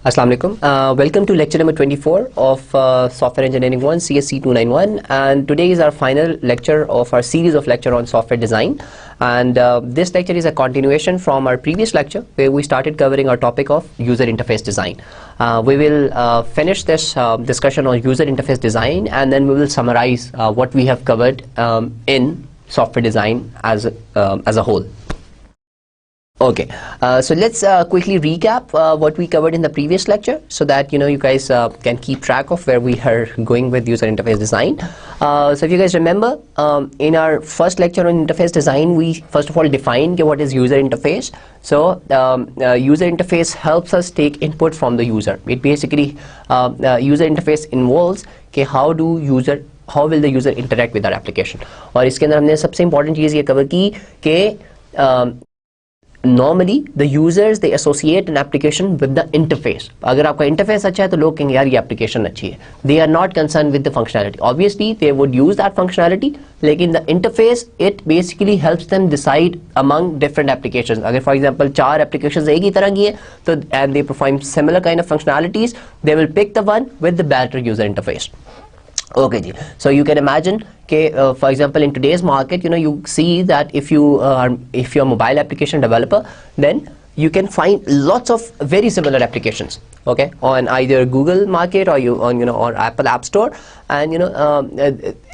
Assalamu alaikum. Welcome to lecture number 24 of Software Engineering 1 CSC 291, and today is our final lecture of our series of lecture on software design. And this lecture is a continuation from our previous lecture where we started covering our topic of user interface design. We will finish this discussion on user interface design, and then we will summarize what we have covered in software design as a whole. Okay, so let's quickly recap what we covered in the previous lecture so that you guys can keep track of where we are going with user interface design. So if you guys remember, in our first lecture on interface design, we first of all defined what is user interface. So user interface helps us take input from the user. It basically user interface involves how will the user interact with our application. और इसके अंदर हमने सबसे important चीज़ ये cover की कि normally the users they associate an application with the interface. अगर आपका interface अच्छा है तो लोग कहेंगे यार ये application अच्छी है. They are not concerned with the functionality. Obviously they would use that functionality, लेकिन the interface it basically helps them decide among different applications. अगर for example 4 applications एक ही तरह की है तो and they perform similar kind of functionalities, they will pick the one with the better user interface. Okay, so you can imagine, for example, in today's market, you see that if you're a mobile application developer, then you can find lots of very similar applications, okay, on either Google Market or or Apple App Store, and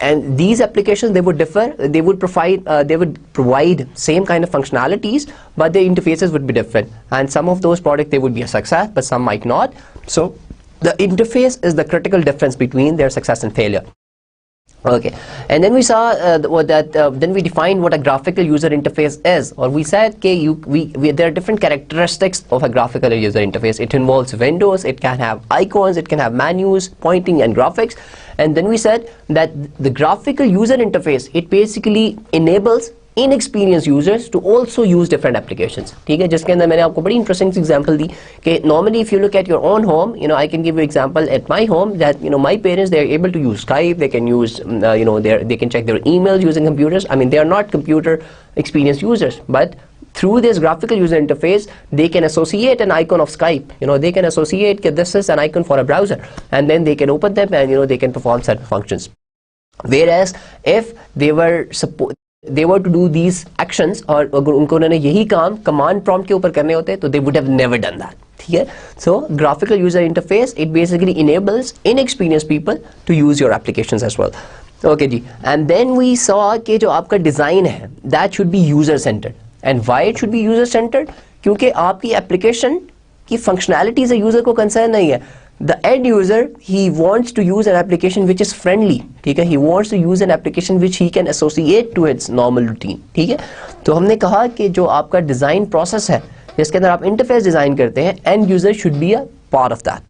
and these applications they would differ. They would provide same kind of functionalities, but their interfaces would be different. And some of those products they would be a success, but some might not. So the interface is the critical difference between their success and failure. Okay, and then we saw then we defined what a graphical user interface is, or we said there are different characteristics of a graphical user interface. It involves windows, it can have icons, it can have menus, pointing and graphics. And then we said that the graphical user interface it basically enables inexperienced users to also use different applications. ठीक है, जिसके अंदर मैंने आपको बड़ी interesting example दी कि normally if you look at your own home, I can give you example at my home that my parents they are able to use Skype, they can use they can check their emails using computers. I mean they are not computer experienced users, but through this graphical user interface they can associate an icon of Skype. They can associate that this is an icon for a browser, and then they can open them and they can perform certain functions. Whereas if they were to do these actions और अगर उनको उन्होंने यही काम command prompt के ऊपर करने होते तो they would have never done that. ठीक है, so graphical user interface it basically enables inexperienced people to use your applications as well. Okay ji, and then we saw कि जो आपका design है that should be user centered. And why it should be user centered? क्योंकि आपकी application की functionality से user को concern नहीं है. The end user he wants to use an application which is friendly. ठीक है, he wants to use an application which he can associate to its normal routine. ठीक है, तो हमने कहा कि जो आपका डिजाइन प्रोसेस है जिसके अंदर आप इंटरफेस डिजाइन करते हैं and user should be a part of that.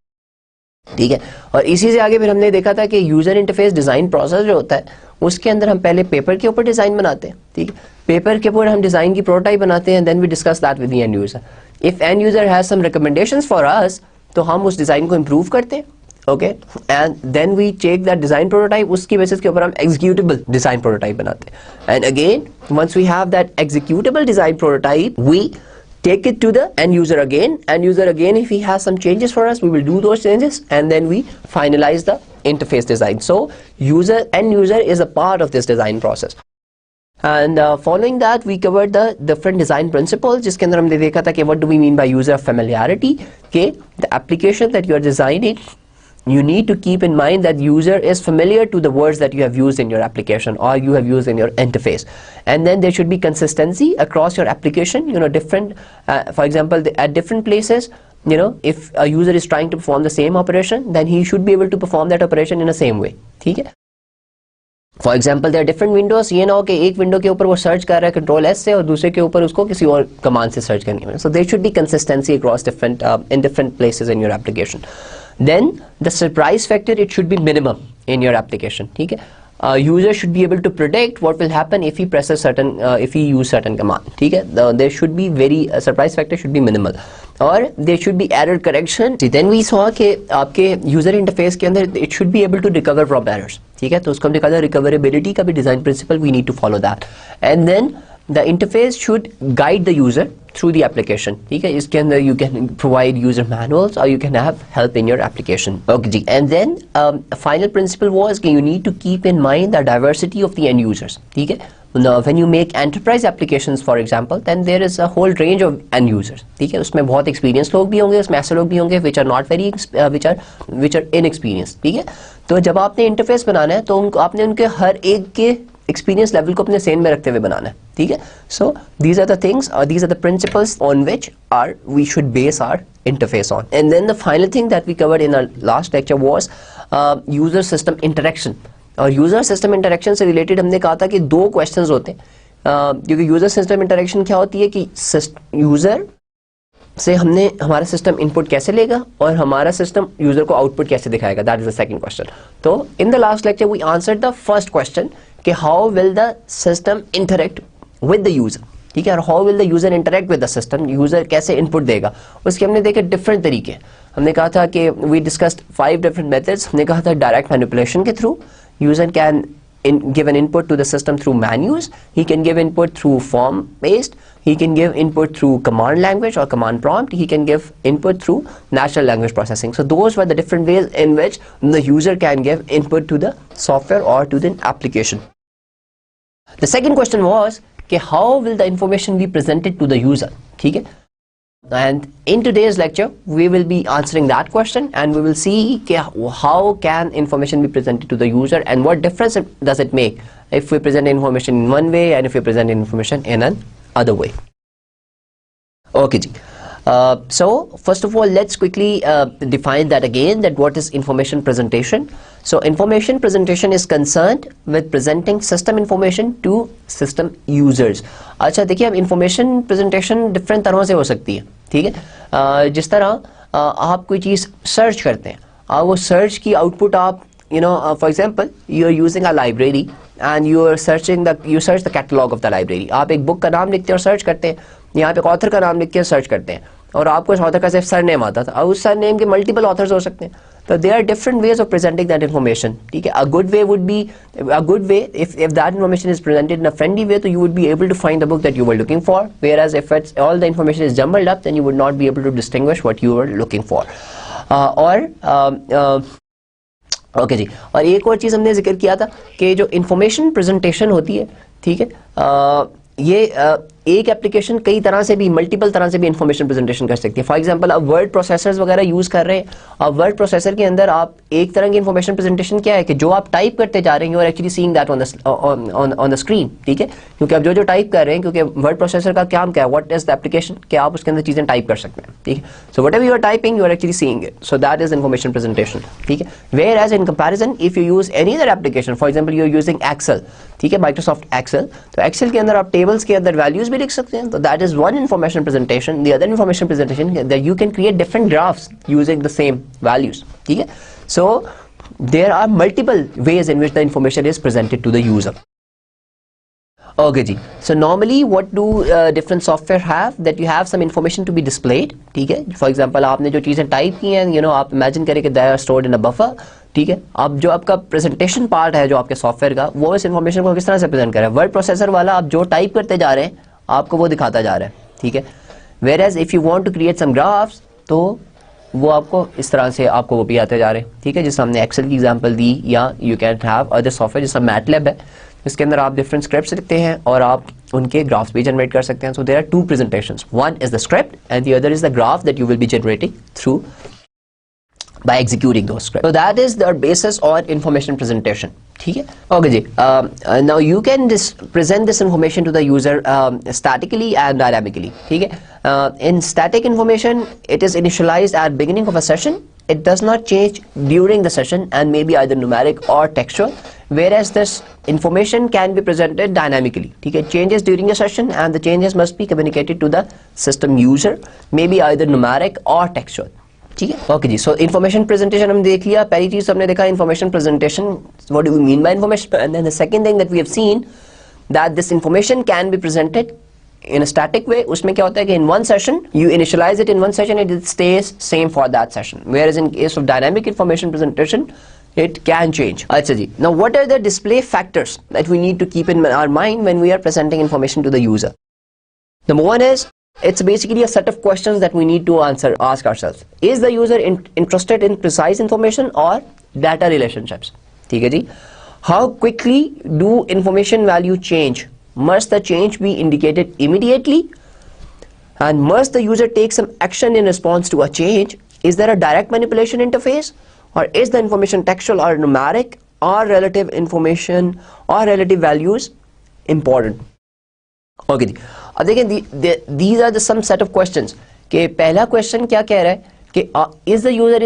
ठीक है, और इसी से आगे फिर हमने देखा था कि यूजर इंटरफेस डिजाइन प्रोसेस जो होता है उसके अंदर हम पहले पेपर के ऊपर डिजाइन बनाते हैं. ठीक है, पेपर के ऊपर हम डिजाइन की प्रोटोटाइप बनाते हैं, then we discuss that with the end user. If end user has some recommendations for us तो हम उस डिज़ाइन को इम्प्रूव करते हैं. Okay, and then we check that design prototype, उसकी बेसिस के ऊपर हम एग्जीक्यूटेबल डिज़ाइन प्रोटोटाइप बनाते हैं. And again once we have that executable design prototype we take it to the end user again if he has some changes for us we will do those changes and then we finalize the interface design. So end user is a part of this design process. And following that we covered the different design principles जिसके अंदर हमने देखा था कि what do we mean by user familiarity, कि the application that you are designing you need to keep in mind that user is familiar to the words that you have used in your application or you have used in your interface, and then there should be consistency across your application. Different for example at different places if a user is trying to perform the same operation then he should be able to perform that operation in the same way. ठीक है, for example there different windows, ये ना हो कि एक window के ऊपर वो सर्च कर रहा है कंट्रोल एस से और दूसरे के ऊपर उसको किसी और कमांड से सर्च करनी है. So there should be consistency across different places in your application. Then the surprise factor it should be minimum in your application. ठीक है, user should be able to predict what will happen if he presses if he use certain command. ठीक है, there should be surprise factor should be minimal. और there should be error correction. Then we saw कि आपके user interface के अंदर it should be able to recover from errors. ठीक है, तो उसको हमने कहा recoverability का भी design principle we need to follow that. And then the interface should guide the user through the application. ठीक है, इसके अंदर you can provide user manuals or you can have help in your application. Okay ji, and then final principle was कि you need to keep in mind the diversity of the end users. ठीक है, now when you make enterprise applications for example, then there is a whole range of end users. ठीक है, उसमें बहुत experienced लोग भी होंगे, उसमें ऐसे लोग भी होंगे which are not very which are inexperienced. ठीक है, तो जब आपने इंटरफेस बनाना है तो आपने उनके हर एक के एक्सपीरियंस लेवल को अपने सेम में रखते हुए बनाना है. ठीक है, so these are the things और these are the principles on which are we should base our interface on. And then the final thing that we covered in our last lecture was user system interaction. और user system interaction से related हमने कहा था कि दो questions होते हैं, क्योंकि यूजर सिस्टम इंटरेक्शन क्या होती है कि यूजर से हमने हमारा सिस्टम इनपुट कैसे लेगा और हमारा सिस्टम यूजर को आउटपुट कैसे दिखाएगा. That is the second question. तो in the last lecture we answered the first question कि how will the system interact with the user. ठीक है, और how will the user interact with the system, user कैसे input देगा. उसके हमने देखे डिफरेंट तरीके. हमने कहा था कि वी डिस्कस्ड 5 डिफरेंट मेथड्स. हमने कहा था डायरेक्ट मैनिपुलेशन के through user can give an input to the system through menus. He can give input through form based. He can give input through command language or command prompt. He can give input through natural language processing. So those were the different ways in which the user can give input to the software or to the application. The second question was कि how will the information be presented to the user. ठीक है, and in today's lecture we will be answering that question and we will see how can information be presented to the user and what difference does it make if we present information in one way and if we present information in another way. Okay ji. So first of all let's quickly define that again, that what is information presentation. So information presentation is concerned with presenting system information to system users. अच्छा देखिए, अब information presentation different तरह से हो सकती है. ठीक है, जिस तरह आप कोई चीज़ सर्च करते हैं, वो सर्च की आउटपुट आप for example you are using a library and you are you search the catalog of the library. आप एक बुक का नाम लिखते हैं और सर्च करते हैं, यहाँ पे एक ऑथर का नाम लिख के सर्च करते हैं और आपको उस ऑथर का सिर्फ सर नेम आता था, और उस सर नेम के मल्टीपल ऑथर्स हो सकते हैं. तो there are different ways of presenting that information. ठीक है, a good way would be a good way if that information is presented in a friendly way, तो you would be able to find the book that you were looking for, where if it's all the information is jumbled up then you would not be able to distinguish what you were looking for. और okay जी, और एक और चीज़ हमने जिक्र किया था कि जो इन्फॉर्मेशन प्रेजेंटेशन होती है, ठीक है, ये एक एप्लीकेशन कई तरह से भी, मल्टीपल तरह से भी इंफॉर्मेशन प्रेजेंटेशन कर सकती है. फॉर एग्जांपल आप वर्ड प्रोसेसर्स वगैरह यूज़ कर रहे हैं, और वर्ड प्रोसेसर के अंदर आप एक तरह की इंफॉर्मेशन प्रेजेंटेशन क्या है कि जो आप टाइप करते जा रहे हैं, you are actually seeing that on the screen. ठीक है, क्योंकि आप जो टाइप कर रहे हैं, क्योंकि वर्ड प्रोसेसर का काम क्या है, व्हाट इज द एप्लीकेशन, कि आप उसके अंदर चीज़ें टाइप कर सकते हैं. ठीक है, so whatever you are typing you are actually seeing it, so that is information presentation. ठीक है, whereas in comparison if you use any other application, for example you are using Excel, ठीक है, Microsoft Excel, तो Excel के अंदर आप tables के अंदर वैल्यूज भी लिख सकते हैं. तो that is one information presentation. The other information presentation that you can create different graphs using the same values. ठीक है, so there are multiple ways in which the information is presented to the user. Okay ji, so normally what do different software have, that you have some information to be displayed. ठीक है, for example आपने जो चीज़ें type की हैं, आप imagine करें कि they are stored in a buffer. ठीक है, अब जो आपका प्रेजेंटेशन पार्ट है जो आपके सॉफ्टवेयर का, वो इस इन्फॉर्मेशन को किस तरह से प्रेजेंट करे. वर्ड प्रोसेसर वाला आप जो टाइप करते जा रहे हैं आपको वो दिखाता जा रहा है. ठीक है, whereas if you want to create some graphs, तो वो आपको इस तरह से आपको वो भी आते जा रहे हैं. ठीक है, जिससे हमने एक्सेल की एग्जांपल दी, या you can have other software जैसा मैटलैब है, इसके अंदर आप डिफरेंट स्क्रिप्ट्स लिखते हैं और आप उनके ग्राफ्स भी जनरेट कर सकते हैं. So there are two presentations, one is the script and the other is the graph that you will be generating through by executing those scripts. So that is the basis on information presentation. ठीक है, okay ji. Now you can present this information to the user statically and dynamically. ठीक है, in static information it is initialized at beginning of a session. It does not change during the session and may be either numeric or textual. Whereas this information can be presented dynamically. ठीक है, changes during a session and the changes must be communicated to the system user, may be either numeric or textual. ठीक है, okay जी. So information presentation हम देख लिया. पहली चीज हमने देखा information presentation, what do we mean by information, and then the second thing that we have seen that this information can be presented in a static way. उसमें क्या होता है कि in one session you initialize it in one session, it stays same for that session, whereas in case of dynamic information presentation it can change. अच्छा जी, now what are the display factors that we need to keep in our mind when we are presenting information to the user? Number one is It's basically a set of questions that we need to ask ourselves. Is the user interested in precise information or data relationships? ठीक है जी. How quickly do information value change? Must the change be indicated immediately? And must the user take some action in response to a change? Is there a direct manipulation interface? Or is the information textual or numeric, or relative information or relative values important? Okay जी. अब देखें, these are the some set of questions. कि पहला question क्या कह रहा है कि is the user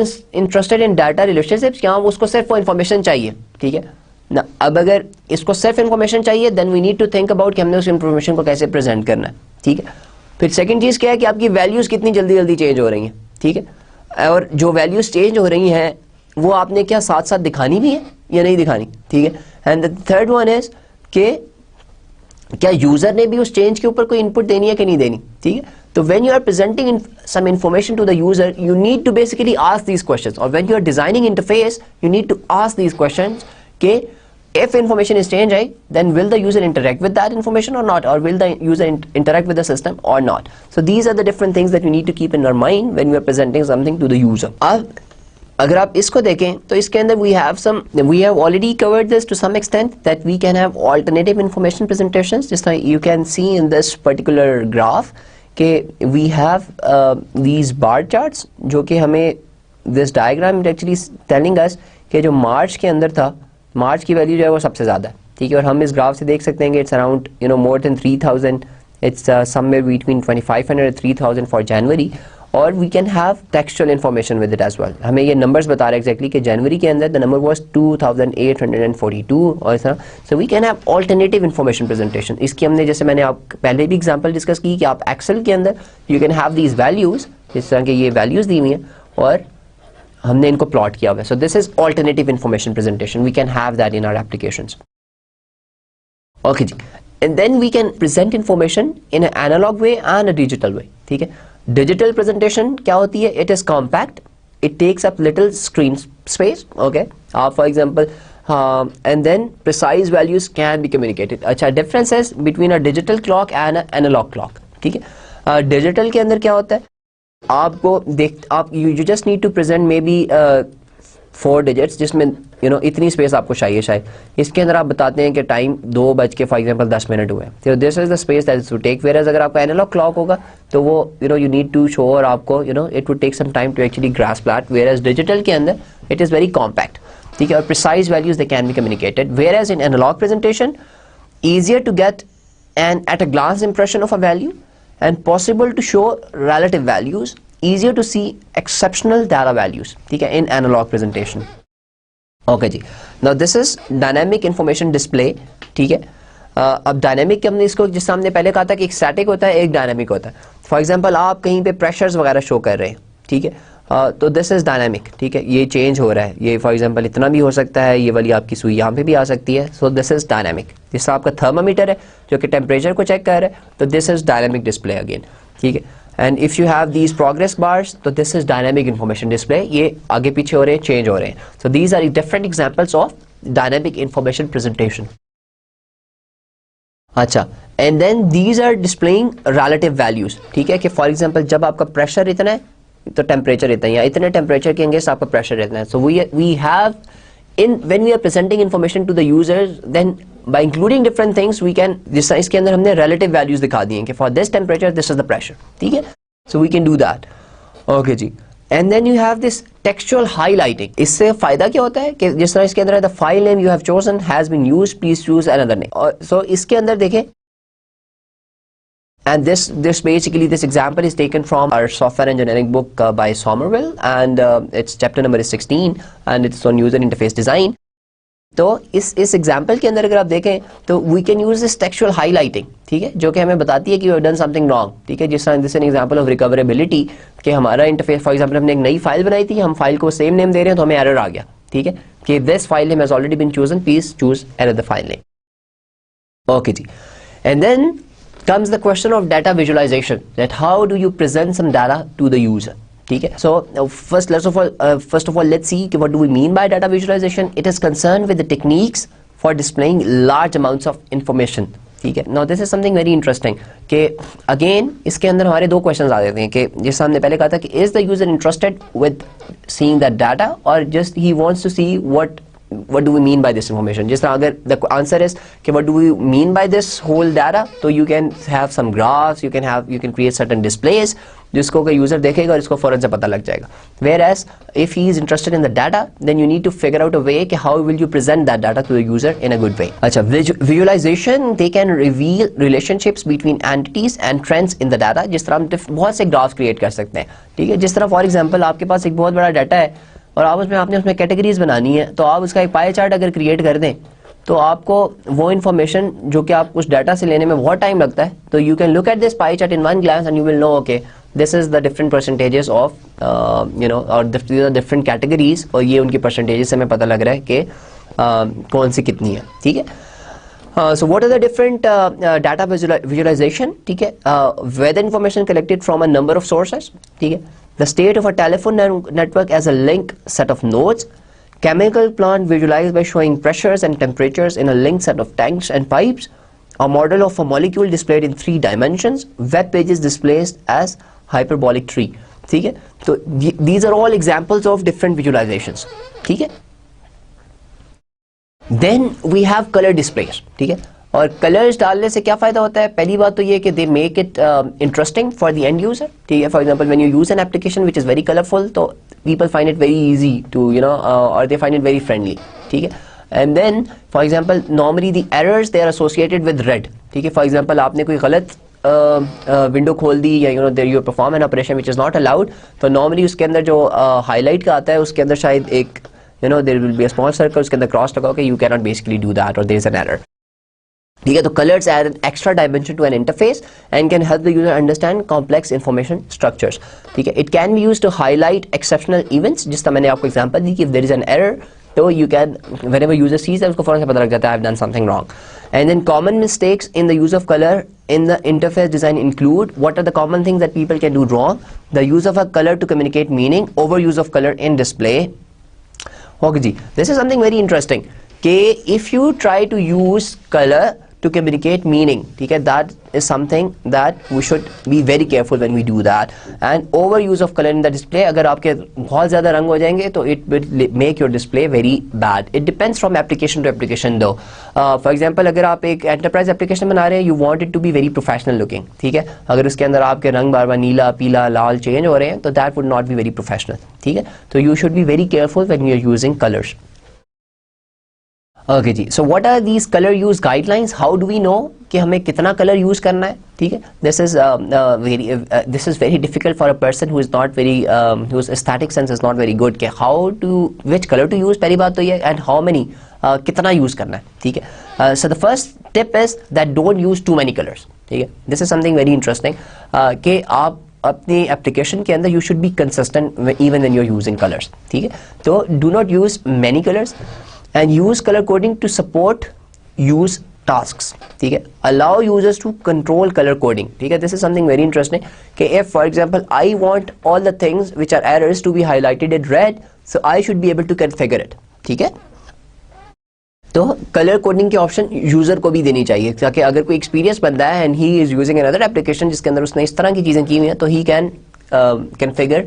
interested in data relationships? क्या उसको सिर्फ वो इन्फॉर्मेशन चाहिए. ठीक है ना. अब अगर इसको सिर्फ इन्फॉर्मेशन चाहिए, then we need to think about कि हमने उस इन्फॉर्मेशन को कैसे प्रेजेंट करना है. ठीक है. फिर सेकंड चीज़ क्या है कि आपकी वैल्यूज कितनी जल्दी जल्दी चेंज हो रही हैं. ठीक है. और जो वैल्यूज चेंज हो रही हैं वो आपने क्या साथ साथ दिखानी भी है या नहीं दिखानी. ठीक है. And the third one is कि क्या यूजर ने भी उस चेंज के ऊपर कोई इनपुट देनी है कि नहीं देनी. ठीक है. तो when you are presenting some information to the user, you need to basically ask these questions. और when you are designing interface, you need to ask these questions कि if information is changed, then will the user interact with that information or not, or will the user interact with the system or not. So these are the different things that you need to keep in your mind when you are presenting something to the user. अगर आप इसको देखें तो इसके अंदर we have already covered this to some extent, that we can have alternative information presentations. Just like you can see in this particular graph कि we have these bar charts, जो कि हमें this diagram is actually telling us कि जो मार्च के अंदर था, मार्च की वैल्यू जो है वो सबसे ज़्यादा है. ठीक है. और हम इस ग्राफ से देख सकते हैं कि it's around more than 3000, it's somewhere between 2500 and 3000 for January. और we can have textual information with it as well. हमें ये नंबर्स बता रहे हैं एक्जैक्टली कि जनवरी के अंदर द नंबर वाज 2842 और इस तरह. So we can have alternative information presentation. इसकी हमने, जैसे मैंने आप पहले भी एग्जांपल डिस्कस की कि आप एक्सेल के अंदर you can have these values, जिस तरह के ये वैल्यूज दी हुई हैं और हमने इनको प्लॉट किया हुआ है. So this is alternative information presentation. We can have that in our applications. Okay जी. And then we can present information in an analogue way and a digital way. ठीक है. डिजिटल प्रेजेंटेशन क्या होती है? It is compact, it takes up little screen space. Okay. आप for example and then precise values can be communicated. अच्छा, difference is between a digital clock and an analog clock. ठीक है. Digital के अंदर क्या होता है, आपको आप you just need to present maybe 4 digits, जिसमें इतनी स्पेस आपको चाहिए शायद. इसके अंदर आप बताते हैं कि टाइम 2 बज के फॉर एग्जांपल 10 मिनट हुए. तो this is the space that is to take. Whereas अगर आपका एनालॉग क्लॉक होगा तो वो यू नीड टू शो, और आपको it would take some time to actually grasp that. Whereas digital के अंदर इट इज वेरी कॉम्पैक्ट. ठीक है. और precise values they can be communicated. Whereas in analogue presentation easier to get an at a glance impression of a value and possible to show relative values, easier to see exceptional data values. ठीक है. in analog presentation. Okay ji. Now this is dynamic information display. ठीक है. अब dynamic हमने इसको, जिस हमने पहले कहा था कि एक स्टैटिक होता है, एक डायनेमिक होता है. फॉर एग्जांपल आप कहीं पे प्रेशर्स वगैरह शो कर रहे हैं. ठीक है. तो दिस इज डायनामिक. ठीक है. ये चेंज हो रहा है. ये फॉर एग्जांपल इतना भी हो सकता है, ये वाली आपकी सुई यहाँ पे भी आ सकती है. So this is dynamic. जिससे आपका थर्मामीटर है जो कि टेम्परेचर को चेक कर रहा है, तो this is dynamic display again. ठीक है. And if you have these progress bars, तो this is dynamic information display. ये आगे पीछे हो रहे हैं, चेंज हो रहे हैं. So these are different examples of dynamic information presentation. अच्छा. And then these are displaying relative values. ठीक है. कि फॉर एग्जांपल जब आपका प्रेशर इतना है तो टेम्परेचर इतना है, या इतने टेम्परेचर के अगेंस्ट आपका प्रेशर इतना है. So we have in when we are presenting information to the users, then by including different things we can, जिस इसके अंदर हमने relative values दिखा दिए हैं कि for this temperature this is the pressure. ठीक है. So we can do that. Okay ji. And then you have this textual highlighting. इससे फायदा क्या होता है कि जिस तरह इसके अंदर है the file name you have chosen has been used, please choose another name. और so इसके अंदर देखें, and this basically this example is taken from our software engineering book by Somerville, and its chapter number is 16 and it's on user interface design. तो इस example के अंदर अगर आप देखें तो we can use this textual highlighting. ठीक है. जो कि हमें बताती है कि we have done something wrong. ठीक है. जिस तरह this an example of recoverability कि हमारा इंटरफेस, फॉर एग्जांपल हमने एक नई फाइल बनाई थी, हम फाइल को सेम नेम दे रहे हैं तो हमें एरर आ गया. ठीक है. कि this file name has already been chosen, please choose another file name. Okay जी. And then comes the question of data visualization, that how do you present some data to the user. ठीक है. So first of all let's see what do we mean by data visualization. It is concerned with the techniques for displaying large amounts of information ठीक है। Now this is something very interesting कि again इसके अंदर हमारे दो questions आ जाते हैं कि जैसे हमने पहले कहा था कि is the user interested with seeing that data or just he wants to see what do we mean by this information. जिस तरह अगर the answer is कि what do we mean by this whole data, तो you can have some graphs, you can create certain displays जिसको कोई user देखेगा और इसको फौरन से पता लग जाएगा. Whereas if he is interested in the data, then you need to figure out a way कि how will you present that data to the user in a good way. अच्छा, visualization, they can reveal relationships between entities and trends in the data. जिस तरह हम बहुत से graphs create कर सकते हैं, ठीक है. जिस तरह फॉर एग्जाम्पल आपके पास एक बहुत बड़ा डाटा है और आप आपने उसमें कैटेगरीज बनानी है, तो आप उसका एक पाई चार्ट अगर क्रिएट कर दें तो आपको वो इन्फॉर्मेशन जो कि आप उस डाटा से लेने में बहुत टाइम लगता है, तो you can look at this pie chart in one glance and you will know okay this is the different percentages of और डिफरेंट कैटेगरीज, और ये उनकी परसेंटेजेस से हमें पता लग रहा है कि कौन सी कितनी है, ठीक है. So what are the different data visualization, ठीक है. Weather information collected from a number of sources, ठीक है. The state of a telephone network as a link set of nodes. Chemical plant visualized by showing pressures and temperatures in a linked set of tanks and pipes. A model of a molecule displayed in 3 dimensions. Web pages displayed as hyperbolic tree, ठीक है. तो these are all examples of different visualizations, ठीक है. Then we have color displays, ठीक है. और colours डालने से क्या फायदा होता है? पहली बात तो ये कि they make it interesting for the end user, ठीक है. For example when you use an application which is very colourful, तो people find it very easy to और they find it very friendly, ठीक है. And then for example normally the errors they are associated with red, ठीक है. For example आपने कोई गलत window खोल दी या there you perform an operation which is not allowed, तो नॉर्मली उसके अंदर जो हाईलाइट का आता है उसके अंदर शायद एक there will be a small circle, उसके अंदर क्रॉस लगा के you cannot basically do that or there is an error, ठीक है. तो colors add an extra dimension to an interface and can help the user understand complex information structures, ठीक है. It can be used to highlight exceptional events, जिस तरह मैंने आपको example दी कि if there is an error, तो you can whenever user sees that उसको फौरन से पता लग जाता है I've done something wrong. And then common mistakes in the use of color in the interface design include what are the common things that people can do wrong? The use of a color to communicate meaning, overuse of color in display. Okay ji, this is something very interesting कि if you try to use color to communicate meaning, ठीक है, that is something that we should be very careful when we do that. And overuse of color in the display, अगर आपके बहुत ज़्यादा रंग हो जाएंगे तो it will make your display very bad. It depends from application to application though. For example, अगर आप एक enterprise application बना रहे हैं, you want it to be very professional looking, ठीक है. अगर उसके अंदर आपके रंग बार बार नीला पीला लाल चेंज हो रहे हैं तो that would not be very professional, ठीक है. तो you should be very careful when you are using colors. Okay जी, so what are these colour use guidelines? How do we know कि हमें कितना कलर यूज करना है, ठीक है. This is very difficult for a person who is not very whose aesthetic sense is not very good कि how to which colour to use, पहली बात तो ये, एंड हाउ मेनी, कितना यूज करना है, ठीक है. So the first tip is that don't use too many colours, ठीक है. This is something very interesting कि आप अपनी एप्लीकेशन के अंदर you should be consistent even when you are using colours, ठीक है. तो do not use many colours and use color coding to support use tasks, ठीक है. Allow users to control color coding, ठीक है. This is something very interesting कि if for example I want all the things which are errors to be highlighted in red, so I should be able to configure it, ठीक है. तो colour coding के option user को भी देनी चाहिए ताकि अगर कोई एक्सपीरियंस बंदा है and he is using another application जिसके अंदर उसने इस तरह की चीज़ें की हुई हैं, तो he can configure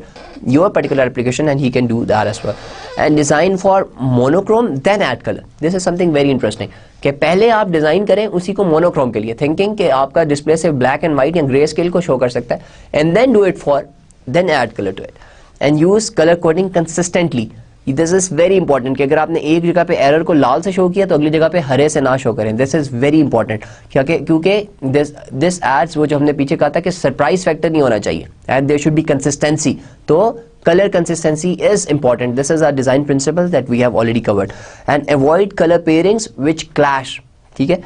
your particular application and he can do that as well. And design for monochrome then add color. This is something very interesting कि पहले आप डिजाइन करें उसी को मोनोक्रोम के लिए, थिंकिंग कि आपका डिस्प्ले से ब्लैक एंड व्हाइट या ग्रे स्केल को शो कर सकता है, and then do it for then add colour to it and use colour coding consistently. This is very important कि अगर आपने एक जगह पे एरर को लाल से शो किया तो अगली जगह पे हरे से ना शो करें. दिस इज वेरी इंपॉर्टेंट क्योंकि दिस एड्स वो जो हमने पीछे कहा था कि सरप्राइज फैक्टर नहीं होना चाहिए and there should be consistency. तो color consistency is important. This is our design principle that we have already covered. And avoid color pairings which clash, ठीक है.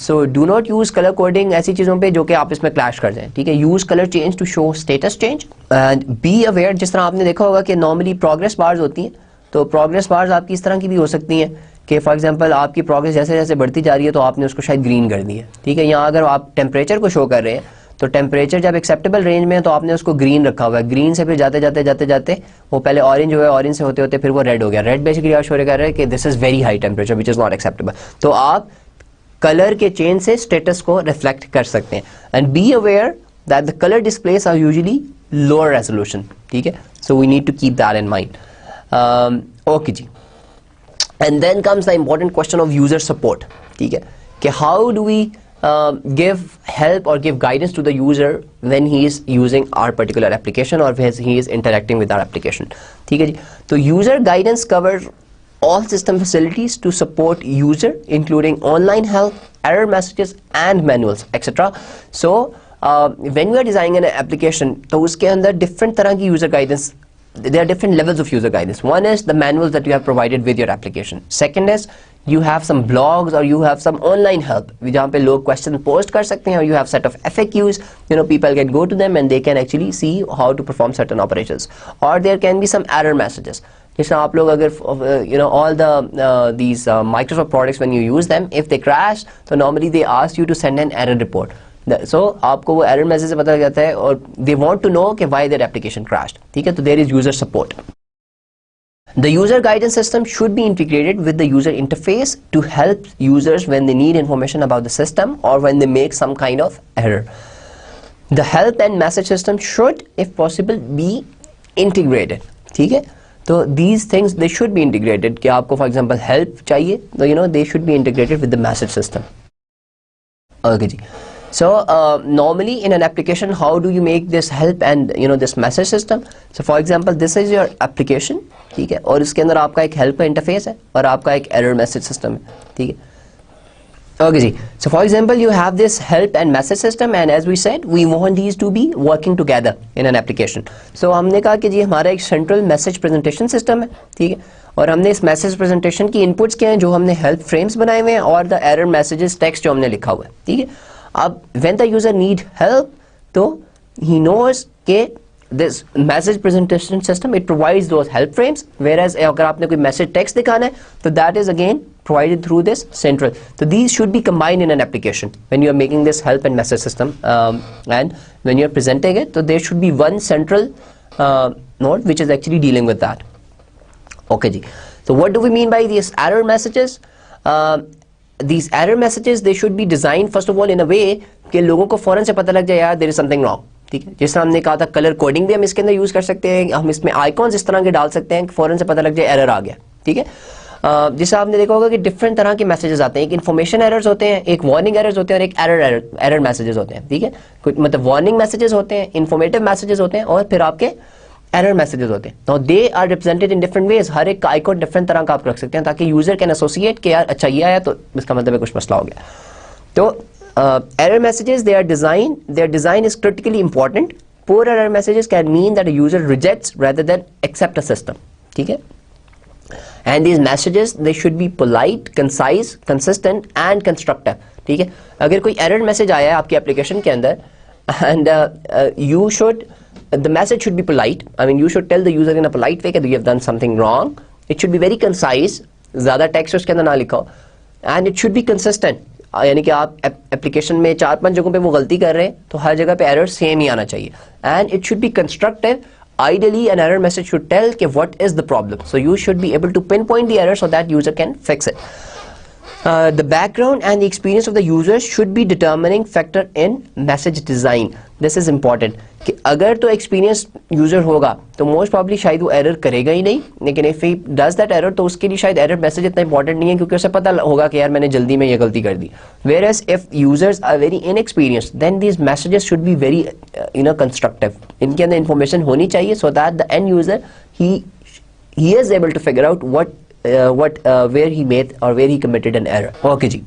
So do not use color coding ऐसी चीज़ों पे जो कि आप इसमें क्लैश कर जाएं, ठीक है. use color change to show status change and be aware. जिस तरह आपने देखा होगा कि नॉर्मली प्रोग्रेस बार्स होती हैं, तो प्रोग्रेस बार्स आपकी इस तरह की भी हो सकती हैं कि फॉर एग्जांपल आपकी प्रोग्रेस जैसे जैसे बढ़ती जा रही है तो आपने उसको शायद ग्रीन कर दी है, ठीक है. यहाँ अगर आप टेम्परेचर को शो कर रहे हैं तो टेम्परेचर जब एक्सेप्टेबल रेंज में है तो आपने उसको ग्रीन रखा हुआ है. ग्रीन से फिर जाते जाते जाते जाते वो पहले ऑरेंज हुआ, ऑरेंज से होते होते फिर वो रेड हो गया. रेड बेसिकली आप शो कर रहे हैं कि this is very high temperature which is not acceptable. तो आप कलर के चेंज से स्टेटस को रिफ्लेक्ट कर सकते हैं. And be aware that the colour displays are usually lower resolution. ठीक है, so we need to keep that in mind. Okay जी. And then comes the important question of user support. ठीक है, कि how do we give help or give guidance to the user when he is using our particular application or when he is interacting with our application. ठीक है जी. तो user guidance covers all system facilities to support user including online help, error messages and manuals etc. So when we are designing an application, तो उसके अंदर different तरह की user guidance, there are different levels of user guidance. One is the manuals that you have provided with your application. Second is you have some blogs or you have some online help जहाँ पे लोग question post कर सकते हैं, or you have set of FAQs, you know, people can go to them and they can actually see how to perform certain operations. Or there can be some error messages. जैसे आप लोग अगर you know all the these Microsoft products, when you use them, if they crash, so normally they ask you to send an error report. So आपको वो error message से पता लग जाता है और they want to know कि why their application crashed. ठीक है, तो there is user support. The user guidance system should be integrated with the user interface to help users when they need information about the system or when they make some kind of error. The help and message system should, if possible, be integrated. ठीक है, तो these things they should be integrated. कि आपको for example help चाहिए, तो you know they should be integrated with the message system. Okay ji. So normally in an application, how do you make this help and you know this message system? So for example, this is your application, ठीक है, और इसके अंदर आपका एक help का interface है और आपका एक error message system है. ठीक है, okay ji. So for example, you have this help and message system, and as we said, we want these to be working together in an application. So हमने कहा कि जी हमारा एक central message presentation system है. ठीक है, और हमने इस मैसेज प्रेजेंटेशन की इनपुट्स क्या हैं, जो हमने हेल्प फ्रेम्स बनाए हुए हैं, और द एरर मैसेजेस टेक्स्ट जो हमने लिखा हुआ है. ठीक है, अब when the user need help, तो he knows के this message presentation system it provides those help frames, whereas अगर आपने कोई message text दिखाना है तो that is again provided through this central. So these should be combined in an application when you are making this help and message system, and when you are presenting it, so there should be one central node which is actually dealing with that. Okay ji. So what do we mean by these error messages? These error messages they should be designed first of all in a way कि लोगों को फौरन से पता लग जाए यार there is something wrong. ठीक है, जिस तरह हमने कहा था कलर कोडिंग भी हम इसके अंदर यूज कर सकते हैं, हम इसमें आइकॉन्स इस तरह के डाल सकते हैं कि फौरन से पता लग जाए एरर आ गया. ठीक है, जैसे आपने देखा होगा कि डिफरेंट तरह के मैसेजेस आते हैं, एक इन्फॉर्मेशन एरर्स होते हैं, एक वार्निंग एरर्स होते हैं, और एक एरर मैसेजेस होते हैं. ठीक है, मतलब वार्निंग मैसेजेस होते हैं, इन्फॉर्मेटिव मैसेजेस होते हैं, और फिर आपके एरर मैसेजेस होते हैं. Now they are represented in different ways. हर एक का आइकॉन डिफरेंट तरह का आप रख सकते हैं ताकि यूजर कैन एसोसिएट कि यार अच्छा ये आया तो इसका मतलब है कुछ मसला हो गया. तो error messages, their design is critically important. Poor error messages can mean that a user rejects rather than accept a system. ठीक है, and these messages they should be polite, concise, consistent and constructive. ठीक है, अगर कोई error message आया है आपकी application के अंदर and the message should be polite. I mean you should tell the user in a polite way that you have done something wrong. It should be very concise, ज़्यादा text उसके अंदर ना लिखो, and it should be consistent. यानी कि आप application में 4-5 जगहों पे वो गलती कर रहे हैं तो हर जगह पे एरर सेम ही आना चाहिए. And it should be constructive. Ideally an error message should tell कि what is the problem, so you should be able to pinpoint the error so that user can fix it. The background and the experience of the user should be determining factor in message design. This is important कि अगर तो experience user होगा तो most probably शायद वो error करेगा ही नहीं, लेकिन if he does that error तो उसके लिए शायद एरर मैसेज इतना इंपॉर्टेंट नहीं है क्योंकि उसे पता होगा कि यार मैंने जल्दी में ये गलती कर दी. Whereas if users are very inexperienced, then these messages should be very constructive. इनके अंदर इंफॉर्मेशन होनी चाहिए so that the end user he is able to figure out where he made or where he committed an error. Okay जी.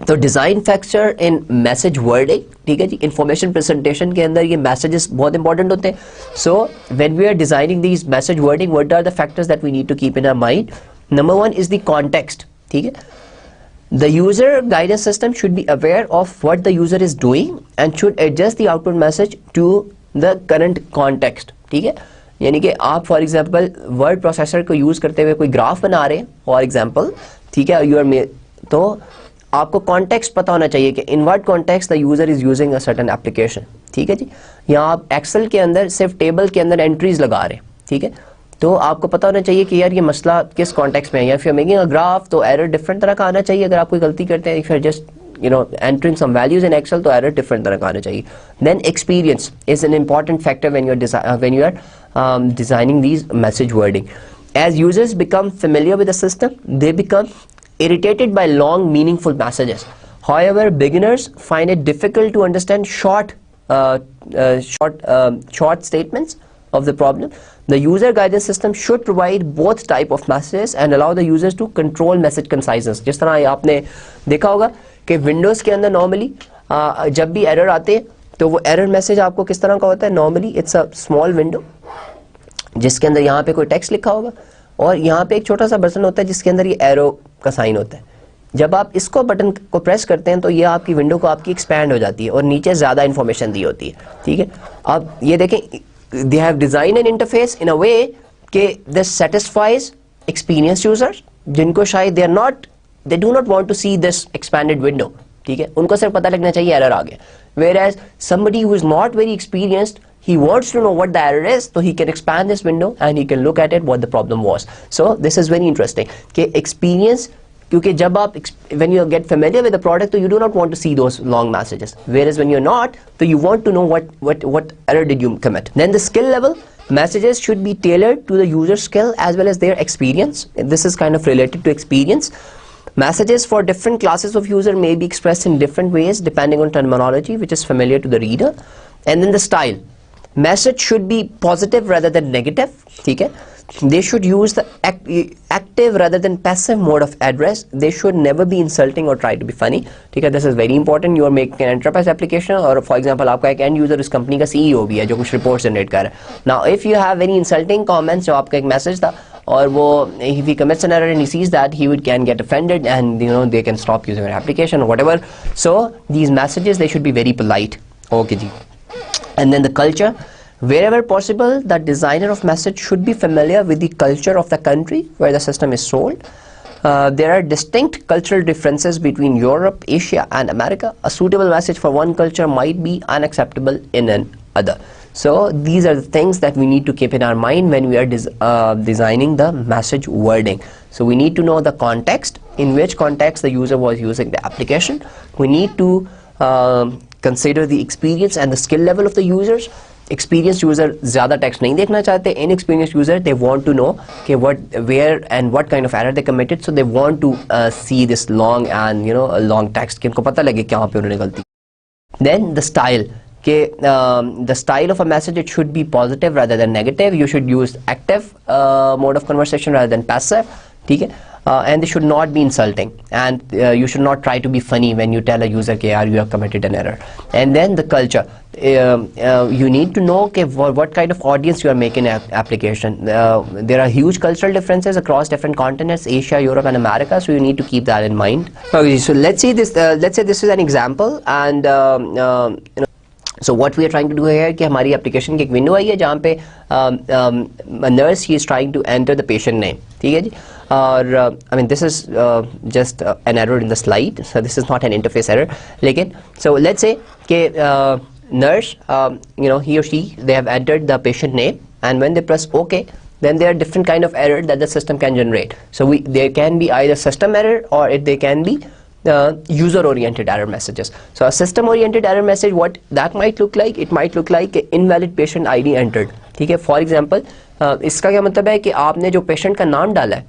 तो design factor in message wording. ठीक है जी, information presentation के अंदर ये मैसेजेस बहुत इंपॉर्टेंट होते हैं. So when we are designing these message wording, what are the factors that we need to keep in our mind. Number 1 is the context. ठीक है, the user guidance system should be aware of what the user is doing and should adjust the output message to the current context. ठीक है, यानी कि आप for example word processor को use करते हुए कोई ग्राफ बना रहे हैं फॉर एग्जाम्पल. ठीक है, तो आपको कॉन्टेक्स्ट पता होना चाहिए कि in what context the user is using a certain application. ठीक है जी, यहाँ आप एक्सेल के अंदर सिर्फ टेबल के अंदर एंट्रीज लगा रहे हैं. ठीक है, तो आपको पता होना चाहिए कि यार ये मसला किस कॉन्टेक्स्ट में है, या फिर मेकिंग अ ग्राफ तो एरर डिफरेंट तरह का आना चाहिए। अगर आप कोई गलती करते हैं, फिर just entering some values in Excel, तो एरर डिफरेंट तरह का आना चाहिए। Then experience is an important factor when you are designing these message wording. As users become familiar with the system, they become irritated by long meaningful messages. However, beginners find it difficult to understand short statements of the problem. The user guidance system should provide both type of messages and allow the users to control message conciseness. जिस तरह आपने देखा होगा कि Windows के अंदर normally जब भी एरर आते हैं तो वो एरर मैसेज आपको किस तरह का होता है। Normally it's a small window जिसके अंदर यहाँ पे कोई टेक्स्ट लिखा होगा और यहाँ पे एक छोटा सा बटन होता है जिसके अंदर ये एरो का साइन होता है। जब आप इसको बटन को प्रेस करते हैं तो ये आपकी विंडो को आपकी एक्सपैंड हो जाती है और नीचे ज़्यादा इन्फॉर्मेशन दी होती है। ठीक है, अब ये देखें, they have designed an interface in a way कि this satisfies experienced users जिनको शायद they do not want to see this expanded window। ठीक है, उनको सिर्फ पता लगना चाहिए एरर आ गया। Whereas somebody who is not very experienced, he wants to know what the error is, so he can expand this window and he can look at it what the problem was. So this is very interesting कि experience, क्योंकि जब आप when you get familiar with the product, so you do not want to see those long messages. Whereas when you're not, so you want to know what error did you commit. Then the skill level, messages should be tailored to the user skill as well as their experience. This is kind of related to experience. Messages for different classes of user may be expressed in different ways depending on terminology which is familiar to the reader. And then the style, message should be positive rather than negative. ठीक है, they should use the active rather than passive mode of address. They should never be insulting or try to be funny. ठीक है, this is very important. You are making an enterprise application और for example आपका एक end user इस company का CEO भी है जो कुछ reports generate कर रहा है। Now if you have very insulting comments, जो आपका एक message था और वो if he commits an error and he sees that, he can get offended and they can stop using your application or whatever. So these messages, they should be very polite. Okay ji. And then the culture, wherever possible, the designer of message should be familiar with the culture of the country where the system is sold. There are distinct cultural differences between Europe, Asia and America. A suitable message for one culture might be unacceptable in another. So these are the things that we need to keep in our mind when we are designing the message wording. So we need to know the context, in which context the user was using the application. We need to consider the experience and the skill level of the users. Experienced user ज़्यादा text नहीं देखना चाहते. Inexperienced user, they want to know कि where and what kind of error they committed, so they want to see this long and a long text कि उनको पता लगे कहाँ पे उन्होंने गलती. Then the style, the style of a message, it should be positive rather than negative. You should use active mode of conversation rather than passive. ठीक है, and they should not be insulting, and you should not try to be funny when you tell a user कि यार you have committed an error. And then the culture, you need to know what kind of audience you are making an application. There are huge cultural differences across different continents, Asia, Europe and America, so you need to keep that in mind. Okay, so let's say this is an example, and so what we are trying to do here कि हमारी application की एक window आई है जहाँ पे nurse, he is trying to enter the patient name. ठीक है जी, और I mean this is just an error in the slide, so this is not an interface error. लेकिन so let's say कि nurse, he or she, they have entered the patient name, and when they press OK, then there are different kind of error that the system can generate. So there can be either system error or they can be user-oriented error messages. So a system-oriented error message, what that might look like, it might look like invalid patient ID entered. ठीक है, for example, इसका क्या मतलब है कि आपने जो patient का नाम डाला है,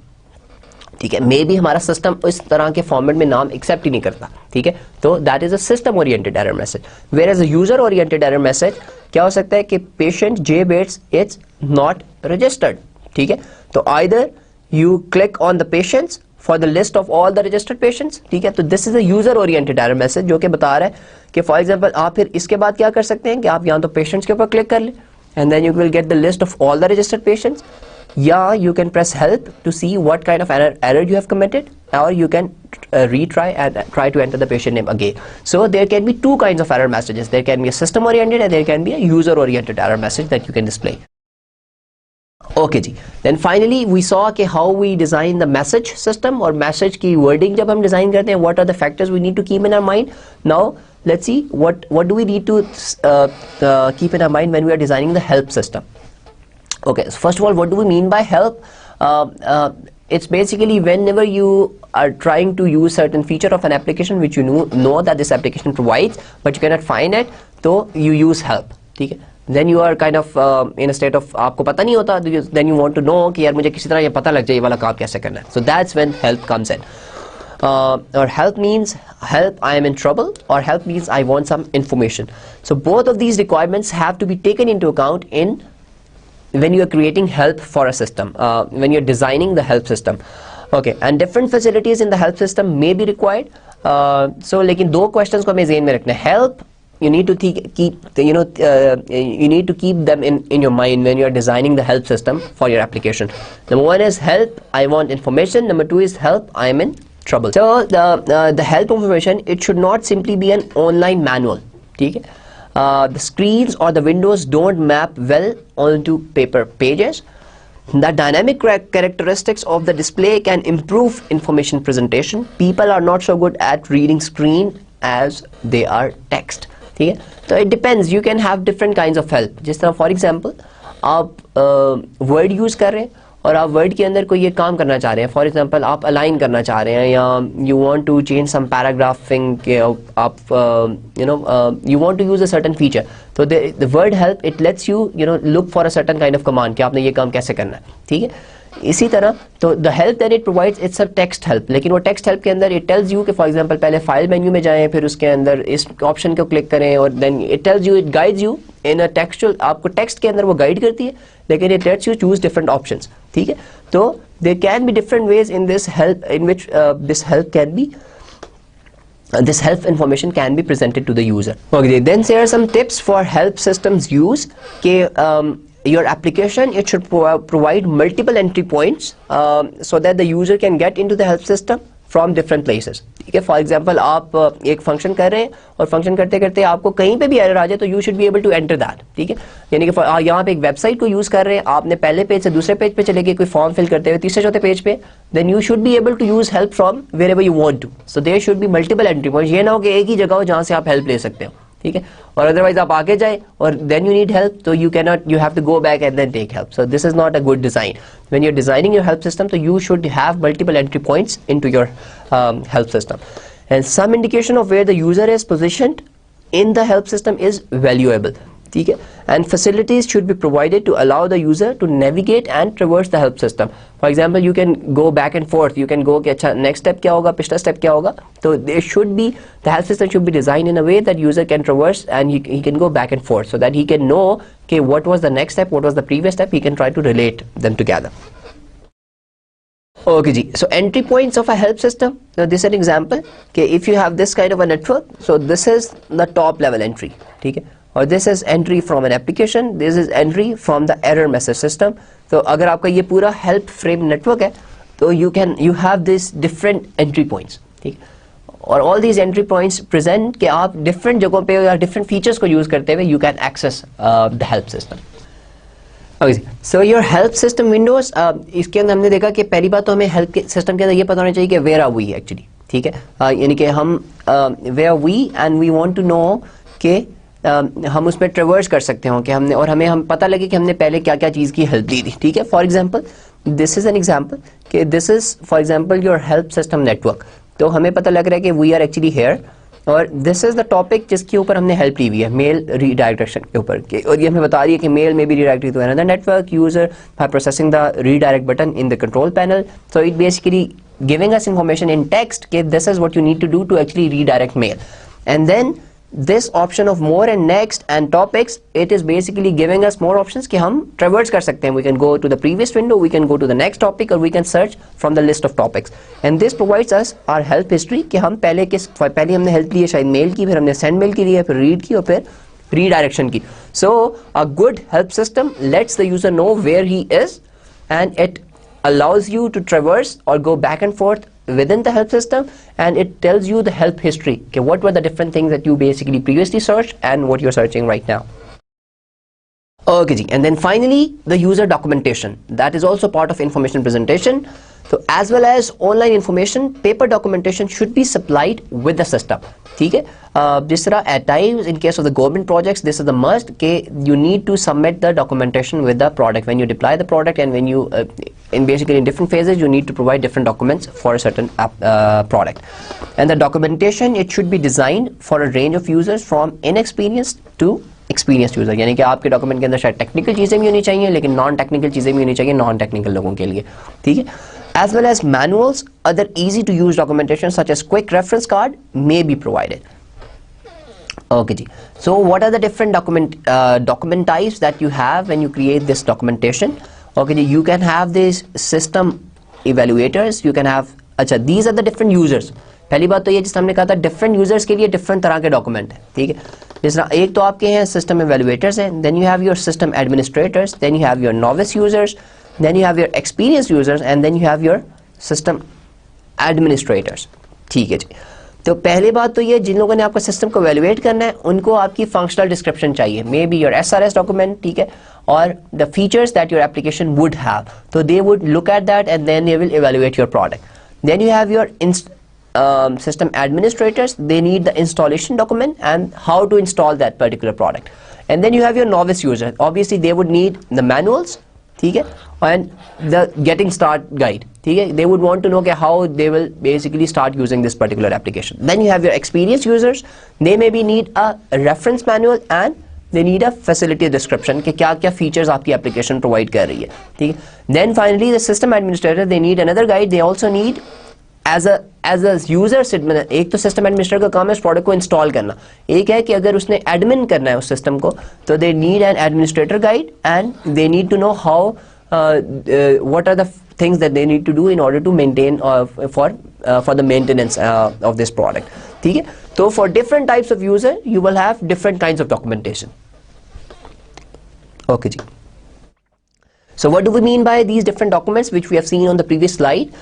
ठीक है, मे बी हमारा सिस्टम इस तरह के फॉर्मेट में नाम एक्सेप्ट ही नहीं करता. ठीक है, तो that is a system oriented error message. Whereas a user oriented error message क्या हो सकता है कि patient J Bates is not registered. ठीक है, तो either you click on the patients for the list of all the registered patients. ठीक है, तो this is a user oriented error message जो कि बता रहा है कि फॉर एग्जाम्पल आप फिर इसके बाद क्या कर सकते हैं कि आप यहाँ तो पेशेंट्स के ऊपर क्लिक कर लें and then you will get the list of all the registered patients. Yeah, you can press help to see what kind of error you have committed, or you can retry and try to enter the patient name again. So there can be two kinds of error messages. There can be a system oriented and there can be a user oriented error message that you can display. Okay जी, then finally we saw कि how we design the message system or message की wording जब हम design करते हैं, what are the factors we need to keep in our mind. Now let's see what do we need to keep in our mind when we are designing the help system. Okay, so first of all, what do we mean by help? It's basically whenever you are trying to use certain feature of an application which you know that this application provides, but you cannot find it, so you use help. ठीक है? Then you are kind of in a state of आपको पता नहीं होता, then you want to know कि यार मुझे किसी तरह ये पता लग जाए ये वाला काम कैसे करना है. So that's when help comes in. Or help means help, I am in trouble, or help means I want some information. So both of these requirements have to be taken into account in when you are creating help for a system, when you're designing the help system. Okay, and different facilities in the help system may be required. So लेकिन दो questions को हमें ज़हन में रखना है. Help, you need to keep you need to keep them in your mind when you are designing the help system for your application. Number one is help, I want information. Number two is help, I am in trouble. So the help information, it should not simply be an online manual. ठीक है? The screens or the windows don't map well onto paper pages. The dynamic characteristics of the display can improve information presentation. People are not so good at reading screen as they are text. ठीक है? So it depends. You can have different kinds of help. जिस तरह for example आप word use कर रहे हैं और आप वर्ड के अंदर कोई ये काम करना चाह रहे हैं. फॉर एग्जांपल आप अलाइन करना चाह रहे हैं, या you want to change some paragraphing के आप you want to use a certain feature. तो the word help it lets you look for a certain kind of command कि आपने ये काम कैसे करना है. ठीक है? इसी तरह तो the help that it provides it's a text help. लेकिन वो टेक्स्ट हेल्प के अंदर इट टेल्स यू कि फॉर एग्जांपल पहले फाइल मेन्यू में जाएं, फिर उसके अंदर इस ऑप्शन को क्लिक करें, और then it tells you, it guides you in a textual. आपको टेक्स्ट के अंदर वो गाइड करती है, लेकिन it lets you choose different options. ठीक है? तो there can be different ways in this help in which this help can be this help information can be presented to the user. Okay, then there are some tips for help systems use. Your application, it should provide multiple entry points so that the user can get into the help system from different places. ठीक है? For example आप एक function कर रहे हैं और function करते करते आपको कहीं पे भी एरर आ जाए तो you should be able to enter that. ठीक है? यानी कि यहाँ पे एक वेबसाइट को यूज कर रहे हैं, आपने पहले पेज से दूसरे पेज पे चले गए कोई फॉर्म फिल करते हुए तीसरे चौथे पेज पे, then you should be able to use help from wherever you want to. So there should be multiple entry points. ये ना हो कि एक ही जगह हो जहाँ से आप हेल्प ले सकते हो. ठीक है? और अदरवाइज आप आगे जाए और देन यू नीड हेल्प, तो you cannot, you have to go back and then take help. So this is not a good design. When you are designing your help system, तो you should have multiple entry points into your help system. And some indication of where the user is positioned in the help system is valuable. ठीक है? And facilities should be provided to allow the user to navigate and traverse the help system. For example, you can go back and forth. You can go कि अच्छा next step क्या होगा, पिछला step क्या होगा. So there should be, the help system should be designed in a way that user can traverse and he can go back and forth so that he can know okay, what was the next step, what was the previous step. He can try to relate them together. Okay ji, so entry points of a help system. Now this is an example. Okay, if you have this kind of a network, so this is the top level entry. ठीक है? और this is entry from an application. This is entry from the error message system. तो अगर आपका ये पूरा help frame network है, तो you have this different entry points. ठीक? और all these entry points present कि आप different जगहों पे या different features को use करते हुए you can access the help system. Okay, so your help system windows, इसके अंदर हमने देखा कि पहली बात तो हमें help system के अंदर ये पता होना चाहिए कि where are we actually. ठीक है? यानी कि हम where are we and we want to know कि हम उसमें traverse कर सकते हो कि हमने, और हम पता लगे कि हमने पहले क्या क्या चीज़ की help दी थी. ठीक है? For example, this is an example कि this is for example your help system network. तो हमें पता लग रहा है कि we are actually here, और दिस इज द टॉपिक जिसके ऊपर हमने हेल्प ली हुई है, मेल रीडायरेक्शन के ऊपर. और ये हमें बता रही है कि मेल में भी redirect to another network user by processing the redirect button in the control panel. So it basically giving us information in text कि this is what you need to do to actually redirect mail. And then this option of more and next and topics, it is basically giving us more options कि हम traverse कर सकते हैं. We can go to the previous window, we can go to the next topic, or we can search from the list of topics. And this provides us our help history कि हम पहले हमने help ली है शायद mail की, फिर हमने send mail की ली है, फिर read की, और फिर redirection की. So a good help system lets the user know where he is, and it allows you to traverse or go back and forth within the help system, and it tells you the help history. Okay, what were the different things that you basically previously searched and what you're searching right now. Okay, and then finally the user documentation. That is also part of information presentation. तो as well as online information, paper documentation should be supplied with the system. ठीक है, जिस तरह at times in case of the government projects this is the must कि you need to submit the documentation with the product when you deploy the product, and when you in basically in different phases you need to provide different documents for a certain product. And the documentation, it should be designed for a range of users from inexperienced to experienced user. यानी कि आपके document के अंदर शायद technical चीज़ें भी होनी चाहिए लेकिन नॉन टेक्निकल चीज़ें भी होनी चाहिए नॉन टेक्निकल लोगों के लिए. ठीक है, as well as manuals, other easy to use documentation such as quick reference card may be provided. Okay ji. So what are the different document types that you have when you create this documentation? Okay ji, you can have these system evaluators, you can have, अच्छा these are the different users. पहली बात तो ये जिस हमने कहा था different users के लिए डिफरेंट तरह के डॉक्यूमेंट है. ठीक है, जिस तरह एक तो आपके हैं सिस्टम एवेलुएटर्स हैं, then you have your system administrators, then you have your novice users, then you have your experienced users, and then you have your system administrators. ठीक है जी. तो पहली बात तो ये जिन लोगों ने आपका सिस्टम को evaluate करना है उनको आपकी functional description चाहिए, may be your SRS document. ठीक है, और the features that your application would have, so they would look at that and then they will evaluate your product. Then you have your system administrators, they need the installation document and how to install that particular product. And then you have your novice user, obviously they would need the manuals. ठीक है, and the getting start guide. ठीक है, they would want to know how they will basically start using this particular application. Then you have your experienced users, they maybe need a reference manual and they need a facility description कि क्या क्या features आपकी application provide कर रही है. ठीक है, then finally the system administrator, they need another guide. They also need as a user एक तो सिस्टम एडमिनिस्ट्रेटर का काम है उस प्रोडक्ट को इंस्टॉल करना, एक है कि अगर उसने एडमिन करना है उस सिस्टम को तो they need an administrator guide and they need to know how what are the things that they need to do in order to maintain for the maintenance of this product. ठीक है, तो for different types of user you will have different kinds of documentation. Okay जी. So what do we mean by these different documents which we have seen on the previous slide?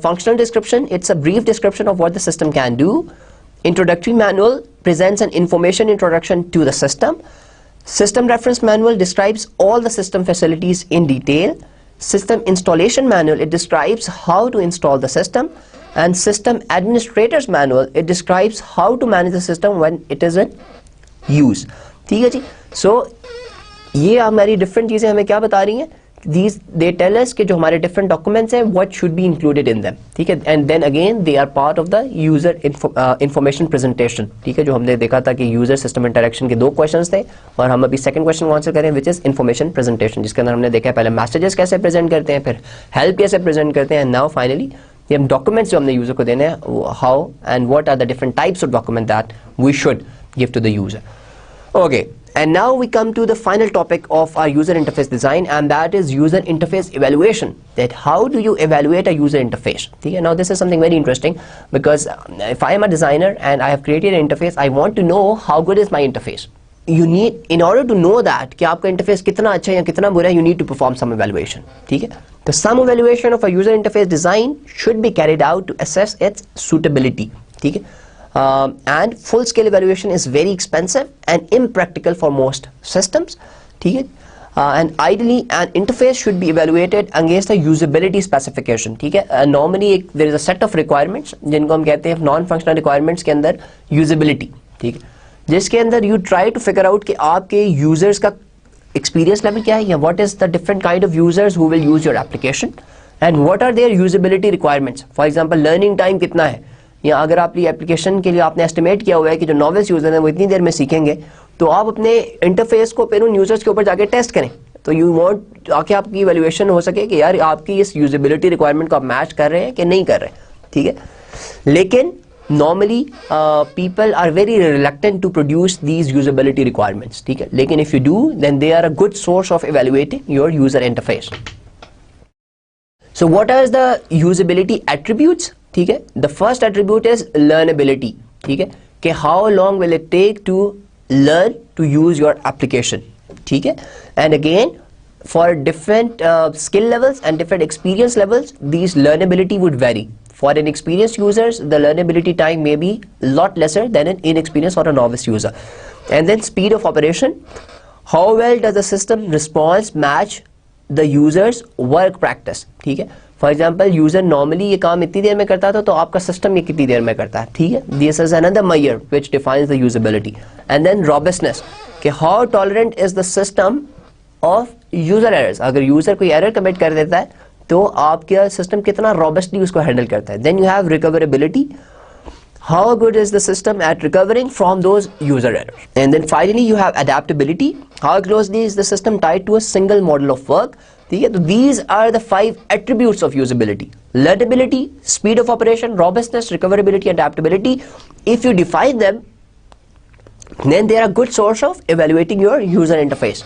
Functional description, it's a brief description of what the system can do. Introductory manual presents an information introduction to the system. System reference manual describes all the system facilities in detail. System installation manual, it describes how to install the system. And system administrator's manual, it describes how to manage the system when it is in use. ठीक है जी. So ये हमारी different चीज़ें हमें क्या बता रही हैं? These they tell us कि जो हमारे different documents हैं what should be included in them. ठीक है, and then again they are part of the user information presentation. ठीक है, जो हमने देखा था कि user system interaction के दो questions थे और हम अभी second question को answer करें which is information presentation, जिसके अंदर हमने देखा है पहले messages कैसे present करते हैं, फिर help कैसे present करते हैं, and now finally ये हम documents जो हमने user को देने हैं how and what are the different types of document that we should give to the user. Okay. And now we come to the final topic of our user interface design, and that is user interface evaluation. That how do you evaluate a user interface? Okay, now this is something very interesting because if I am a designer and I have created an interface, I want to know how good is my interface. You need, in order to know that कि आपका interface कितना अच्छा है या कितना बुरा है, you need to perform some evaluation. ठीक है, तो some evaluation of a user interface design should be carried out to assess its suitability. ठीक है. And full scale evaluation is very expensive and impractical for most systems. ठीक है, and ideally an interface should be evaluated against the usability specification. ठीक है, normally there is a set of requirements जिनको हम कहते हैं non functional requirements के अंदर usability. ठीक है, जिसके अंदर you try to figure out कि आपके users का experience level क्या है या what is the different kind of users who will use your application and what are their usability requirements. For example, learning time कितना है, या अगर आपकी एप्लीकेशन के लिए आपने एस्टिमेट किया हुआ है कि जो नॉवेल्स यूजर हैं वो इतनी देर में सीखेंगे, तो आप अपने इंटरफेस को फिर उन यूजर्स के ऊपर जाके टेस्ट करें. तो यू वांट आके आपकी इवैल्यूएशन हो सके कि यार आपकी इस यूजेबिलिटी रिक्वायरमेंट को आप मैच कर रहे हैं कि नहीं कर रहे. ठीक है, लेकिन normally people are very reluctant to produce these usability requirements. ठीक है, लेकिन if you do then they are a good source of evaluating your user interface. So what are the usability attributes? ठीक है, the first attribute is learnability. ठीक है, कि how long will it take to learn to use your application. ठीक है, and again for different skill levels and different experience levels these लर्नेबिलिटी would very. For an experienced users, the learnability time may be a lot lesser than an inexperienced or a novice user. And then speed of operation. How well does the system response match the user's work practice? ठीक है, for example user normally ये काम इतनी देर में करता था, तो आपका सिस्टम ये कितनी देर में करता है, ठीक है. This is another measure which defines the usability. And then robustness, कि how tolerant is the system of user errors. अगर यूजर कोई एरर कमिट कर देता है तो आपका सिस्टम कितना रॉबस्टली उसको हैंडल करता है. Then you have recoverability, how good is the system at recovering from those user errors. And then finally you have adaptability, how closely is the system tied to a single model of work. ठीक है, तो these are the 5 attributes of usability: learnability, speed of operation, robustness, recoverability, adaptability. If you define them, then they are a good source of evaluating your user interface.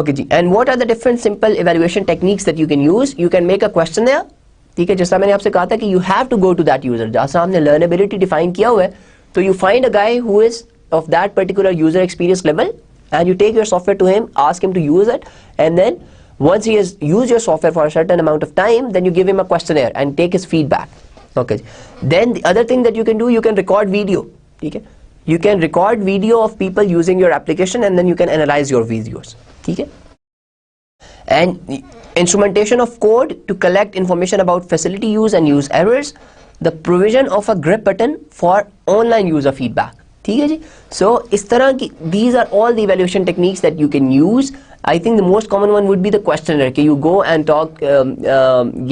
Okay ji. And what are the different simple evaluation techniques that you can use? You can make a questionnaire, ठीक है, जैसा मैंने आपसे कहा था कि you have to go to that user. जैसा हमने लर्नेबिलिटी डिफाइन किया हुआ है, तो you find a guy who is of that particular user experience level and you take your software to him, ask him to use it, and then once he has used your software for a certain amount of time, then you give him a questionnaire and take his feedback. Okay, then the other thing that you can do, you can record video. Okay, you can record video of people using your application and then you can analyze your videos. Okay, and instrumentation of code to collect information about facility use and use errors, the provision of a grep button for online user feedback. ठीक है जी. So इस तरह की these are all the evaluation techniques that you can use. I think the most common one would be the questionnaire, कि you go and talk,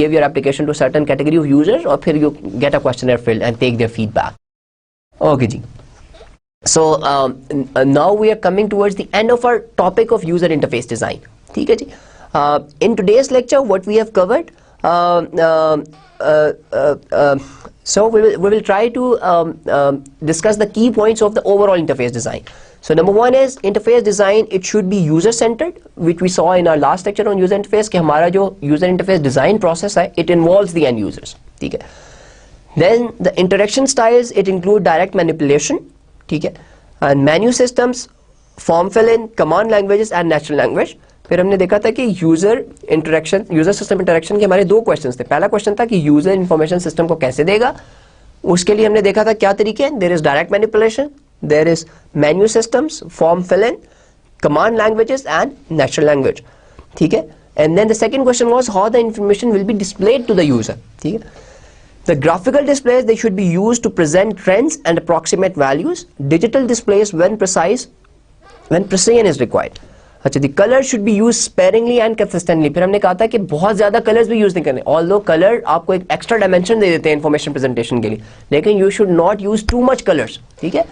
give your application to a certain category of users, और फिर you get a questionnaire filled and take their feedback. Okay ji. So now we are coming towards the end of our topic of user interface design. ठीक है जी. In today's lecture, what we have covered, so we will try to discuss the key points of the overall interface design. So number one is interface design. It should be user centered, which we saw in our last lecture on user interface, कि हमारा जो user interface design process है, it involves the end users. ठीक है. Then the interaction styles, it include direct manipulation. ठीक है. And menu systems, form fill-in, command languages and natural language. फिर हमने देखा था कि user interaction, user system interaction के हमारे 2 क्वेश्चंस थे. पहला क्वेश्चन था कि यूजर इंफॉर्मेशन सिस्टम को कैसे देगा. उसके लिए हमने देखा था क्या तरीके हैं. There is direct manipulation, there is menu systems, form fill in, command languages and natural language. ठीक है. And then the second question was how the information will be displayed to the user. ठीक है. The graphical displays, they should be used to present trends and approximate values. Digital displays when precision is required. अच्छा, the color should be used sparingly and consistently. फिर हमने कहा था कि बहुत ज़्यादा कलर्स भी यूज़ नहीं करने. Although कलर आपको एक एक्स्ट्रा डायमेंशन दे देते हैं इन्फॉर्मेशन प्रेजेंटेशन के लिए, लेकिन you should not use too much colors. ठीक है.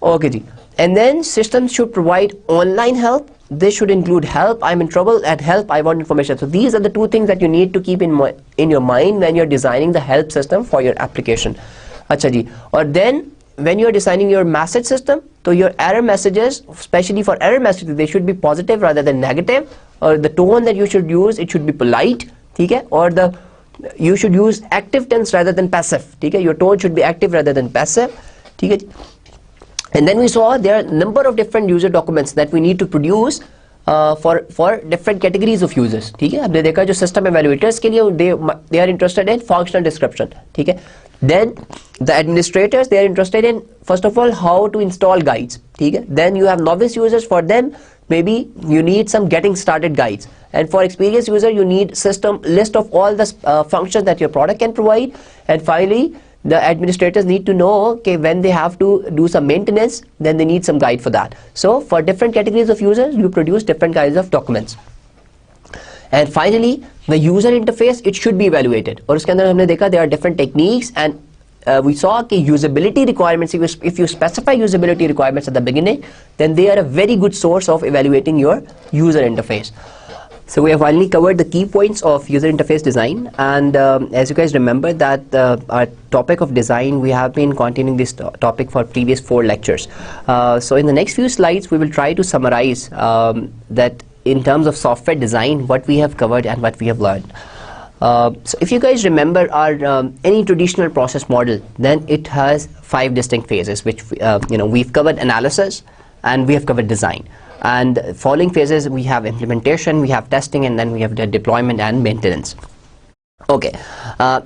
ओके जी. And then systems should provide online help. This should include help, I'm in trouble, and help, I want information. So these are the 2 things that you need to keep in your mind when you're designing the help system for your application. अच्छा जी. और then when you're designing your message system, so your error messages, especially for error messages, they should be positive rather than negative, or the tone that you should use, it should be polite. ठीक है. or you should use active tense rather than passive. ठीक है. your tone should be active rather than passive. ठीक है. And then we saw there are a number of different user documents that we need to produce for different categories of users. ठीक है. हमने देखा जो system evaluators के लिए they are interested in functional description. ठीक है. Then the administrators, they are interested in first of all how to install guides. ठीक है. Then you have novice users, for them maybe you need some getting started guides, and for experienced user you need system list of all the functions that your product can provide. And finally the administrators need to know, okay, when they have to do some maintenance, then they need some guide for that. So for different categories of users, you produce different kinds of documents. And finally, the user interface, it should be evaluated. और उसके अंदर हमने देखा there are different techniques, and we saw कि usability requirements, if you specify usability requirements at the beginning, then they are a very good source of evaluating your user interface. So we have finally covered the key points of user interface design, and as you guys remember that our topic of design, we have been continuing this topic for previous 4 lectures. So in the next few slides we will try to summarize that in terms of software design, what we have covered and what we have learned. So if you guys remember our any traditional process model, then it has 5 distinct phases, which we've covered analysis and we have covered design. And following phases, we have implementation, we have testing, and then we have the deployment and maintenance. Okay,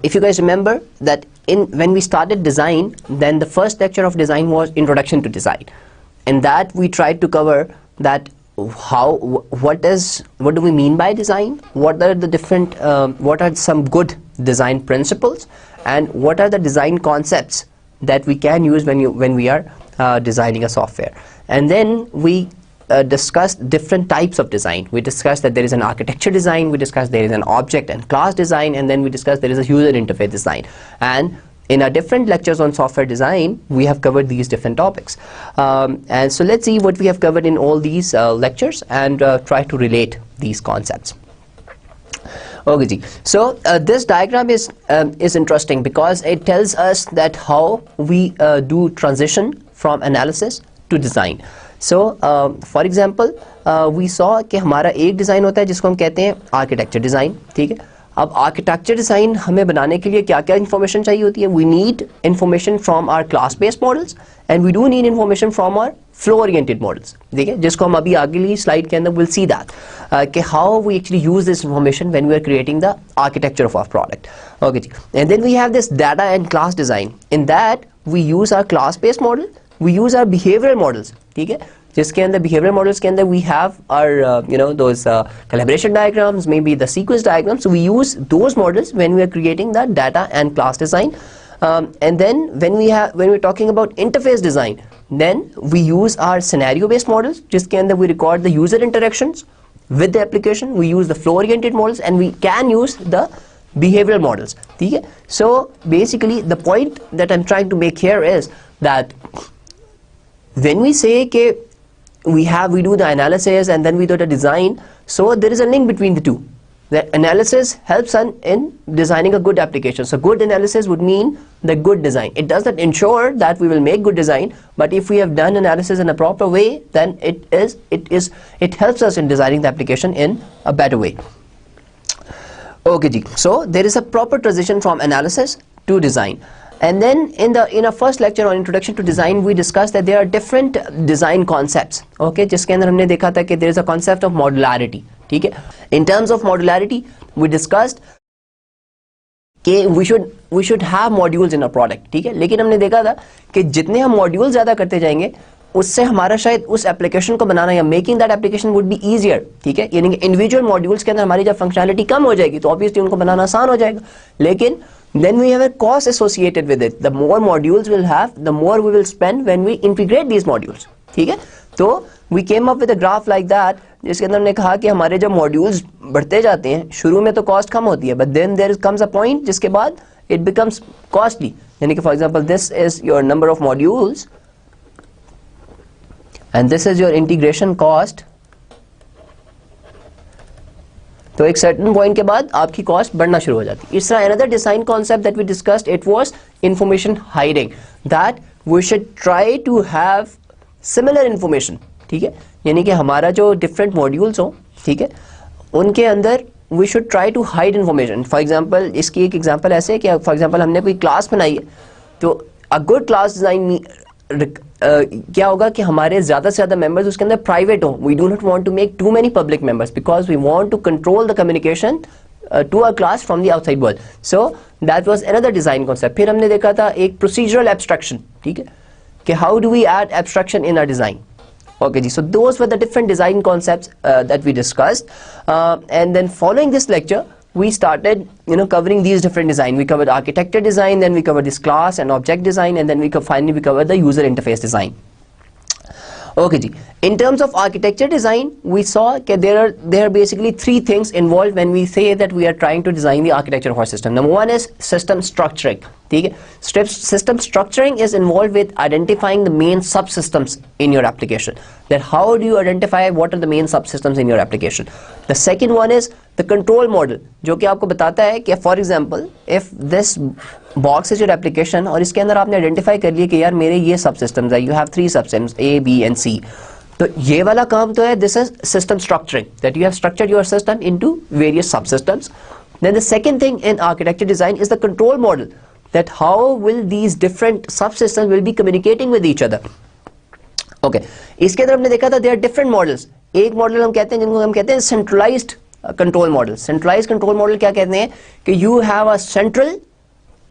if you guys remember that when we started design, then the first lecture of design was introduction to design. In that we tried to cover that what do we mean by design, what are the different what are some good design principles, and what are the design concepts that we can use when we are designing a software. And then we discussed different types of design. We discussed that there is an architecture design, we discussed there is an object and class design, and then we discussed there is a user interface design. And in our different lectures on software design, we have covered these different topics. And so let's see what we have covered in all these lectures and try to relate these concepts. Okay ji. So this diagram is interesting because it tells us that how we do transition from analysis to design. So for example we saw कि हमारा एक design होता है जिसको हम कहते हैं architecture design, ठीक है. अब आर्किटेक्चर डिज़ाइन हमें बनाने के लिए क्या क्या इन्फॉर्मेशन चाहिए होती है. We need information from our class based models and we do need information from our flow oriented models, ठीक है, जिसको हम अभी अगली स्लाइड के अंदर विल सी दैट कि how we actually use this information when we are creating the architecture of our product. Okay जी. And then we have this data and class design. In that we use our class based model, we use our behavioural models, ठीक है, जिसके अंदर behaviour models के अंदर we have our those collaboration diagrams, maybe the sequence diagrams. So we use those models when we are creating the data and class design. And then when we're talking about interface design, then we use our scenario based models, जिसके अंदर we record the user interactions with the application. We use the flow oriented models and we can use the behavioral models, ठीक है. So basically the point that I'm trying to make here is that when we say कि we do the analysis and then we do the design, so there is a link between the two. The analysis helps us in designing a good application. So good analysis would mean the good design. It does not ensure that we will make good design, but if we have done analysis in a proper way, then it helps us in designing the application in a better way. Okay ji. So there is a proper transition from analysis to design. And then in our first lecture on introduction to design, we discussed that there are different design concepts. Okay, जिसके अंदर हमने देखा था कि there is a concept of modularity, ठीक है. In terms of modularity, we discussed कि we should have modules in a product, ठीक है. लेकिन हमने देखा था कि जितने हम मॉड्यूल ज़्यादा करते जाएंगे उससे हमारा शायद उस एप्लीकेशन को बनाना या making that application would be easier, ठीक है. यानी कि इंडिविजुअल मॉड्यूल्स के अंदर हमारी जब फंक्शनैलिटी कम हो जाएगी तो ऑब्वियसली उनको बनाना आसान हो जाएगा. लेकिन then we have a cost associated with it. The more modules we'll have, the more we will spend when we integrate these modules, ठीक है. तो we came up with a graph like that, जिसके अंदर हमने कहा कि हमारे जब मॉड्यूल्स बढ़ते जाते हैं शुरू में तो कॉस्ट कम होती है, but then there comes a point जिसके बाद it becomes costly. यानी कि for example this is your number of modules and this is your integration cost. तो एक सर्टेन पॉइंट के बाद आपकी कॉस्ट बढ़ना शुरू हो जाती है. इस तरह another design concept that we discussed, it was information hiding, that we should try to have similar information, ठीक है. यानी कि हमारा जो डिफरेंट मॉड्यूल्स हो, ठीक है, उनके अंदर we should try to hide information. For example इसकी एक एग्जांपल ऐसे है कि फॉर एग्जांपल हमने कोई क्लास बनाई है तो अ गुड क्लास डिजाइन क्या होगा कि हमारे ज़्यादा से ज़्यादा मेंबर्स उसके अंदर प्राइवेट हो. We do not want to make too many public members because we want to control the communication to our class from the outside world. So that was another design concept. फिर हमने देखा था एक procedural abstraction, ठीक है, कि how do we add abstraction in our design. Okay ji. So those were the different design concepts that we discussed, and then following this lecture we started covering these different design. We covered architecture design, then we covered this class and object design, and then finally we covered the user interface design. Okay ji. In terms of architecture design, we saw that there are basically three things involved when we say that we are trying to design the architecture of our system. Number one is system structuring. System structuring is involved with identifying the main subsystems in your application. That how do you identify what are the main subsystems in your application? The second one is the control model, जो कि आपको बताता है कि for example if this box is your application और इसके अंदर आपने identify कर लिया कि यार मेरे ये subsystems है, you have three subsystems A, B and C. तो ये वाला काम तो है, this is system structuring, that you have structured your system into various subsystems. Then the second thing in architecture design is the control model, that how will these different subsystems will be communicating with each other. Okay, इसके अंदर हमने देखा था there are different models. एक model हम कहते हैं जिनको हम कहते हैं centralized control model. Centralized control model क्या कहते हैं कि you have a central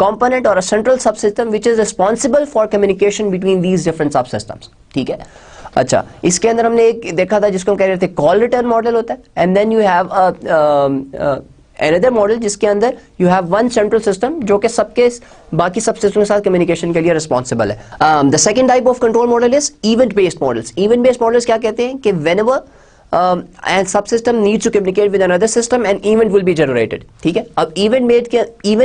component or a central subsystem which is responsible for communication between these different subsystems, ठीक है. अच्छा, इसके अंदर हमने एक देखा था जिसको हम कह रहे थे कॉल रिटर्न मॉडल होता है, and then you have another model जिसके अंदर you have one central system जो कि सबके बाकी सब सिस्टम के साथ कम्युनिकेशन के लिए रिस्पॉन्सिबल है। The second type of control model is event based models. Event based models क्या कहते हैं कि whenever and subsystem needs to communicate with another system and event will be generated, ठीक है। अब इवेंट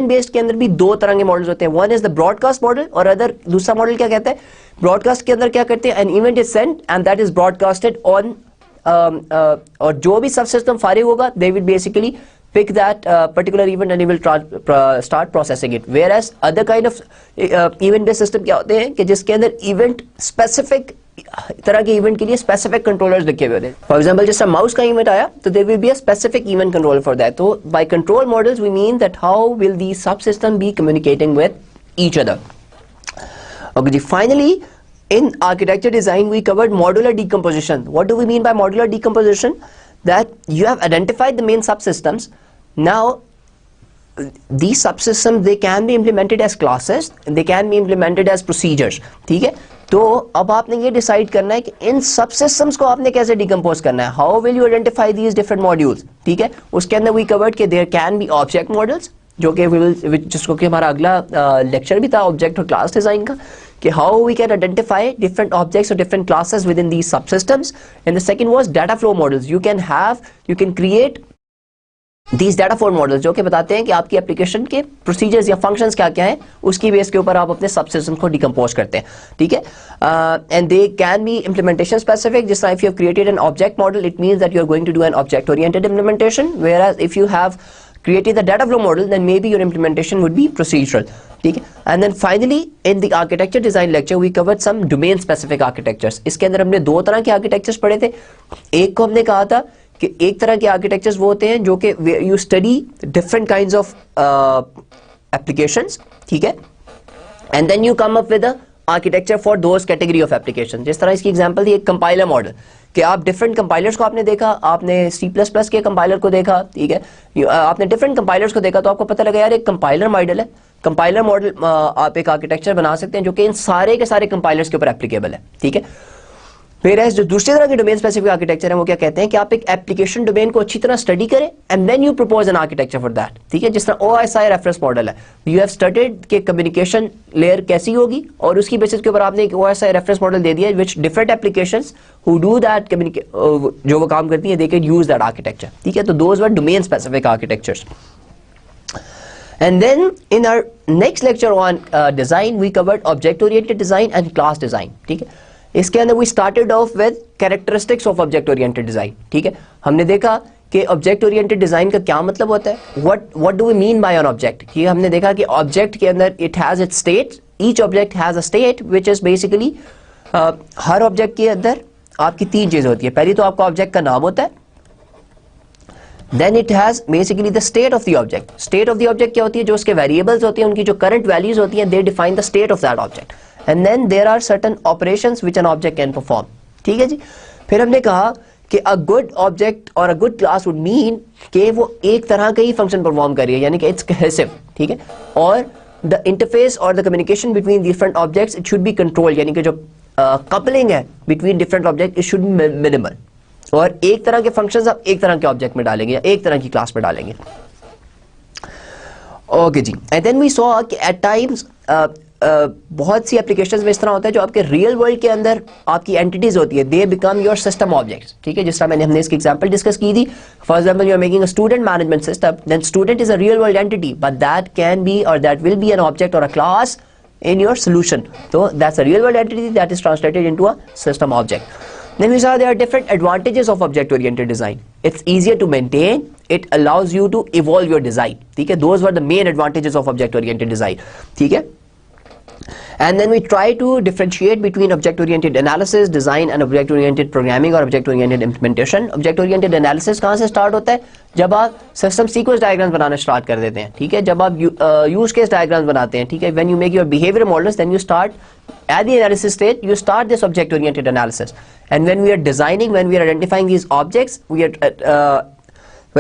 बेस्ड के अंदर भी दो तरह के मॉडल्स होते हैं, one is the broadcast model और अदर दूसरा मॉडल क्या कहता है, ब्रॉडकास्ट के अंदर क्या करते हैं, an event is sent and that is broadcasted on, और जो भी सब सिस्टम फारिग होगा they will basically pick that particular event and it will start processing it, whereas other kind of event based system क्या होते हैं कि जिसके अंदर event specific तरह के इवेंट के लिए स्पेसिफिक कंट्रोलर्स लिखे हुए हैं। फॉर एग्जांपल जैसे माउस का इवेंट आया तो there will be a specific event controller for that. तो by control models we mean that how will the sub system be communicating with each other. Okay जी, finally in architecture design we covered modular decomposition. What do we mean by modular decomposition? That you have identified the main subsystems. Now these subsystems they can be implemented as classes, they can be implemented as procedures, ठीक है। तो अब आपने ये decide करना है कि इन subsystems को आपने कैसे डिकम्पोज करना है, how will you identify these different modules, ठीक है। उसके अंदर वी कवर्ड कि there can be object models, जो कि जिसको कि हमारा अगला लेक्चर भी था ऑब्जेक्ट और क्लास डिजाइन का, कि how we can identify different objects और different classes within these subsystems. And the second was data flow models. You can create These data flow models जो कि बताते हैं कि आपकी एप्लीकेशन के प्रोसीजर्स या फंक्शंस क्या क्या है, उसकी बेस के ऊपर आप अपने सबसिस्टम को डिकम्पोज करते हैं, ठीक है। And they can be implementation specific. जिस तरह if you have created an object model it means that you are going to do an object oriented implementation, whereas if you have created the data flow model then maybe your implementation would be procedural, ठीक है। And then finally in the architecture design lecture we covered some domain specific architectures. इसके अंदर हमने दो तरह के architectures पढ़े थे। एक को हमने कहा था कि एक तरह के आर्किटेक्चर्स वो होते हैं जो कि you study different kinds of applications, ठीक है, and then you come up with a architecture for those category of application. जिस तरह इसकी एग्जांपल थी एक कंपाइलर मॉडल, कि आप डिफरेंट कंपाइलर्स को आपने देखा, आपने C++ के कंपाइलर को देखा, ठीक है, आपने डिफरेंट कंपाइलर्स को देखा, तो आपको पता लगा यार एक कंपाइलर मॉडल है, कंपाइलर मॉडल आप एक आर्किटेक्चर बना सकते हैं जो कि इन सारे के सारे कंपाइलर्स के ऊपर एप्लीकेबल है, ठीक है। Whereas जो दूसरी तरह की डोमेन स्पेसिफिक आर्किटेक्चर है वो क्या कहते हैं कि आप एक एप्लीकेशन डोमेन को अच्छी तरह स्टडी करें and then you propose an architecture for that, ठीक है। जिस तरह OSI रेफरेंस मॉडल है, यू हैव स्टडीड कि कम्युनिकेशन लेयर कैसी होगी और उसकी बेसिस के ऊपर आपने एक OSI रेफरेंस मॉडल दे दिया which different applications who do that जो वो काम करती है they can use that architecture, ठीक है। तो those were domain specific architectures. And then in our next lecture on design we covered object oriented design and class design, ठीक है। इसके अंदर we started off with characteristics of object oriented design, ठीक है। हमने देखा कि object oriented design का क्या मतलब होता है, what do we mean by an object, कि हमने देखा कि object के अंदर it has its state, each object has a state which is basically her object के अंदर आपकी तीन चीज़ होती है। पहली तो आपका object का नाम होता है, then it has basically the state of the object. State of the object क्या होती है, जो उसके variables होती हैं, उनकी जो current values होती हैं, they define the state of that object. And then there are certain operations which an object can perform, ठीक है जी। फिर हमने कहा कि a good object or a good class would mean कि वो एक तरह का ही फंक्शन परफॉर्म कर रही है, यानी कि it's cohesive, ठीक है। और the interface or the communication between different objects it should be controlled, यानी कि जो coupling है between different objects it should be minimal, और एक तरह के फंक्शंस आप एक तरह के ऑब्जेक्ट में डालेंगे या एक तरह की क्लास में डालेंगे। ओके जी, एंड देन वी सॉ कि एट टाइम्स बहुत सी एप्लीकेशंस में इस तरह होता है जो आपके रियल वर्ल्ड के अंदर आपकी एंटिटीज होती है, they become your system objects, ठीक है। जिस तरह हमने इसकी एग्जांपल डिस्कस की थी, for example you are making a student management system, then student is a real world entity but that can be और that will be an object और a class in your solution. So that's a real world entity that is translated into a system object. Then we saw there are different advantages of object oriented design. It's easier to maintain, it allows you to evolve your design, ठीक है। Those were the main advantages of object oriented design, ठीक है। And then we try to differentiate between object oriented analysis design and object oriented programming or object oriented implementation. Object oriented analysis कहाँ से start होता है, जब आप system sequence diagrams बनाना start कर देते हैं, ठीक है। जब आप यूज केस डायग्राम्स बनाते हैं, ठीक है, when you make your behaviour models then you start at the analysis stage you start this object oriented analysis, and when we are designing, when we are identifying these objects, we are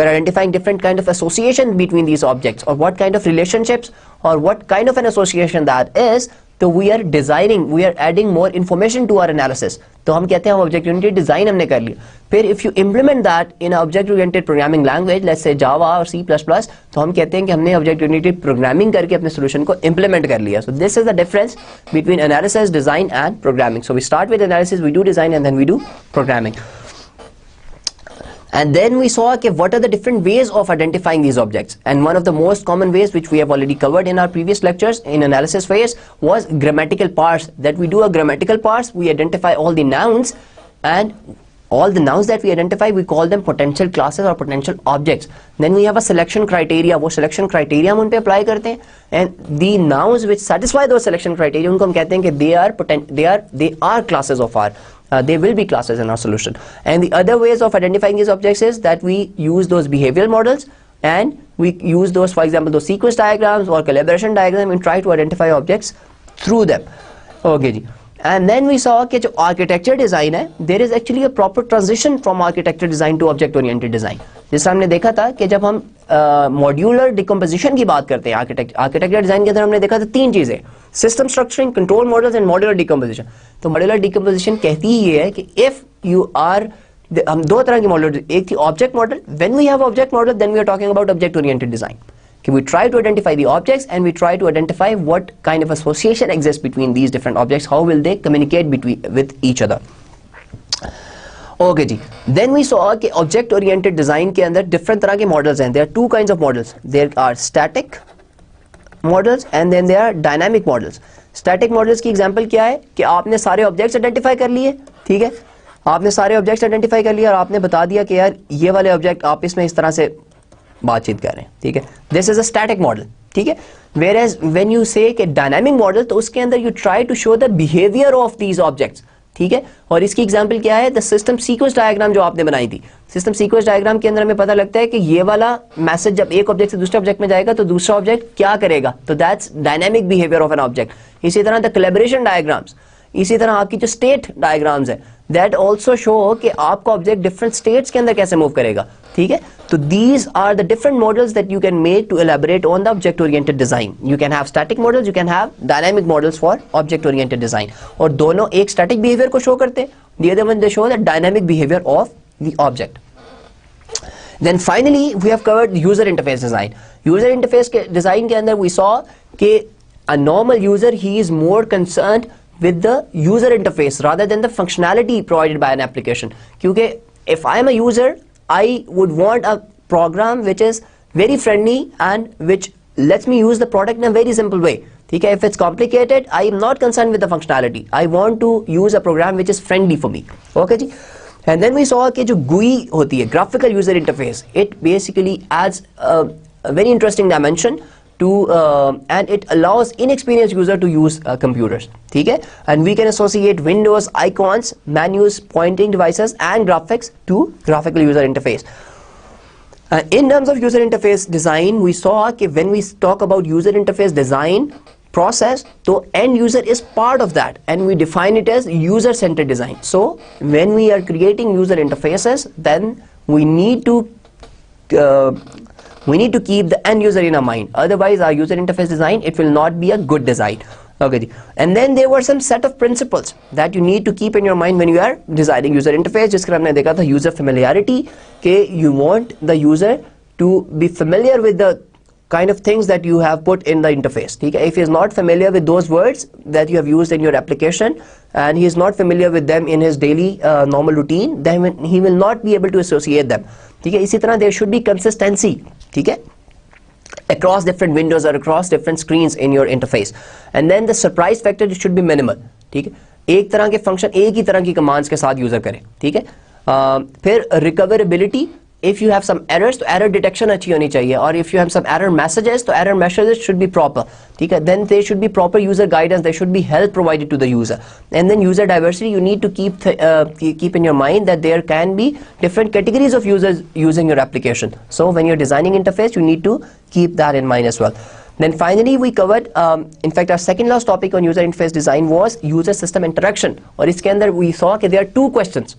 identifying different kind of association between these objects or what kind of relationships or what kind of an association that is, तो we are designing, we are adding more information to our analysis, तो हम कहते हैं object oriented design हमने कर लिया। फिर if you implement that in object oriented programming language, let's say Java और सी प्लस प्लस, तो हम कहते हैं कि हमने ऑब्जेक्ट ओरिएंटेड प्रोग्रामिंग करके अपने सोल्यूशन को इंप्लीमेंट कर लिया। So this is the difference between analysis, design and programming. So we start with analysis, we do design and then we do programming. And then we saw okay, what are the different ways of identifying these objects, and one of the most common ways which we have already covered in our previous lectures in analysis phase was grammatical parse. That we do a grammatical parse, we identify all the nouns, and all the nouns that we identify we call them potential classes or potential objects. Then we have a selection criteria, वो selection criteria हम उन पे apply करते हैं, and the nouns which satisfy those selection criteria उनको हम कहते हैं कि they are classes of our they will be classes in our solution. And the other ways of identifying these objects is that we use those behavioral models, and we use those, for example, those sequence diagrams or collaboration diagram, and try to identify objects through them. Okay ji. And then we saw कि जो architecture design है, there is actually a proper transition from architecture design to object oriented design. जिस हमने देखा था कि जब हम modular decomposition की बात करते हैं architecture design के अंदर हमने देखा था तीन चीजें, system structuring, control models and modular decomposition. तो modular decomposition कहती ही ये है कि if you are हम दो तरह की मॉडल, एक थी object model. When we have object model then we are talking about object oriented design, कि we try to identify the objects and we try to identify what kind of association exists between these different objects, how will they communicate with each other. Okay जी. Then we saw कि object oriented design के अंदर different तरह के models हैं. There are two kinds of models. There are static models and then there are dynamic models. Static models की example क्या है कि आपने सारे ऑब्जेक्ट्स आइडेंटिफाई कर लिए, ठीक है, आपने सारे ऑब्जेक्ट्स आइडेंटिफाई कर लिया और आपने बता दिया कि यार ये वाले ऑब्जेक्ट आप इसमें इस तरह से बातचीत कर रहे हैं, ठीक है, this is a static model, ठीक है. वेयर एज व्हेन यू से कि डायनामिक मॉडल, तो उसके अंदर you try to show the behaviour of these objects, ठीक है. और इसकी एग्जांपल क्या है, द सिस्टम सीक्वेंस डायग्राम जो आपने बनाई थी. सिस्टम सीक्वेंस डायग्राम के अंदर हमें पता लगता है कि ये वाला मैसेज जब एक ऑब्जेक्ट से दूसरे ऑब्जेक्ट में जाएगा तो दूसरा ऑब्जेक्ट क्या करेगा, तो that's dynamic behaviour of an object. इसी तरह द कोलैबोरेशन डायग्राम्स, इसी तरह आपकी जो स्टेट डायग्राम्स है, दैट ऑल्सो शो कि आपका ऑब्जेक्ट डिफरेंट स्टेट्स के अंदर कैसे मूव करेगा, ठीक है. तो these are the different models that you can make to elaborate on the object oriented design. You can have static models, you can have dynamic models for object oriented design, और दोनों एक static behaviour को show करते हैं, the other one they show the dynamic behaviour of the object. Then finally we have covered user interface design. User interface के design के अंदर we saw कि a normal user he is more concerned with the user interface rather than the functionality provided by an application. क्योंकि if I am a user, I would want a program which is very friendly and which lets me use the product in a very simple way. ठीक है, if it's complicated, I am not concerned with the functionality. I want to use a program which is friendly for me. Okay ji. And then we saw कि जो GUI होती है, graphical user interface, it basically adds a very interesting dimension to and it allows inexperienced user to use computers, ठीक है. And we can associate windows, icons, menus, pointing devices and graphics to graphical user interface. In terms of user interface design, we saw कि when we talk about user interface design process, so end user is part of that and we define it as user centered design. So when we are creating user interfaces, then we need to keep the end user in our mind, otherwise our user interface design, it will not be a good design. Okay, and then there were some set of principles that you need to keep in your mind when you are designing user interface, जिसका हमने देखा था user familiarity, कि you want the user to be familiar with the kind of things that you have put in the interface. If he is not familiar with those words that you have used in your application and he is not familiar with them in his daily normal routine, then he will not be able to associate them. इसी तरह there should be consistency, across different windows or across different screens in your interface. And then the surprise factor should be minimal. एक तरह के function एक ही तरह की commands के साथ यूजर करे, ठीक है. फिर recoverability, if you have some errors तो error detection अच्छी होनी चाहिए, और if you have some error messages तो error messages should be proper, ठीक है. then there should be proper user guidance, there should be help provided to the user. And then user diversity, you need to keep in your mind that there can be different categories of users using your application. So when you're designing interface, you need to keep that in mind as well. Then finally we covered in fact our second last topic on user interface design was user system interaction, और इसके अंदर we saw कि there are two questions.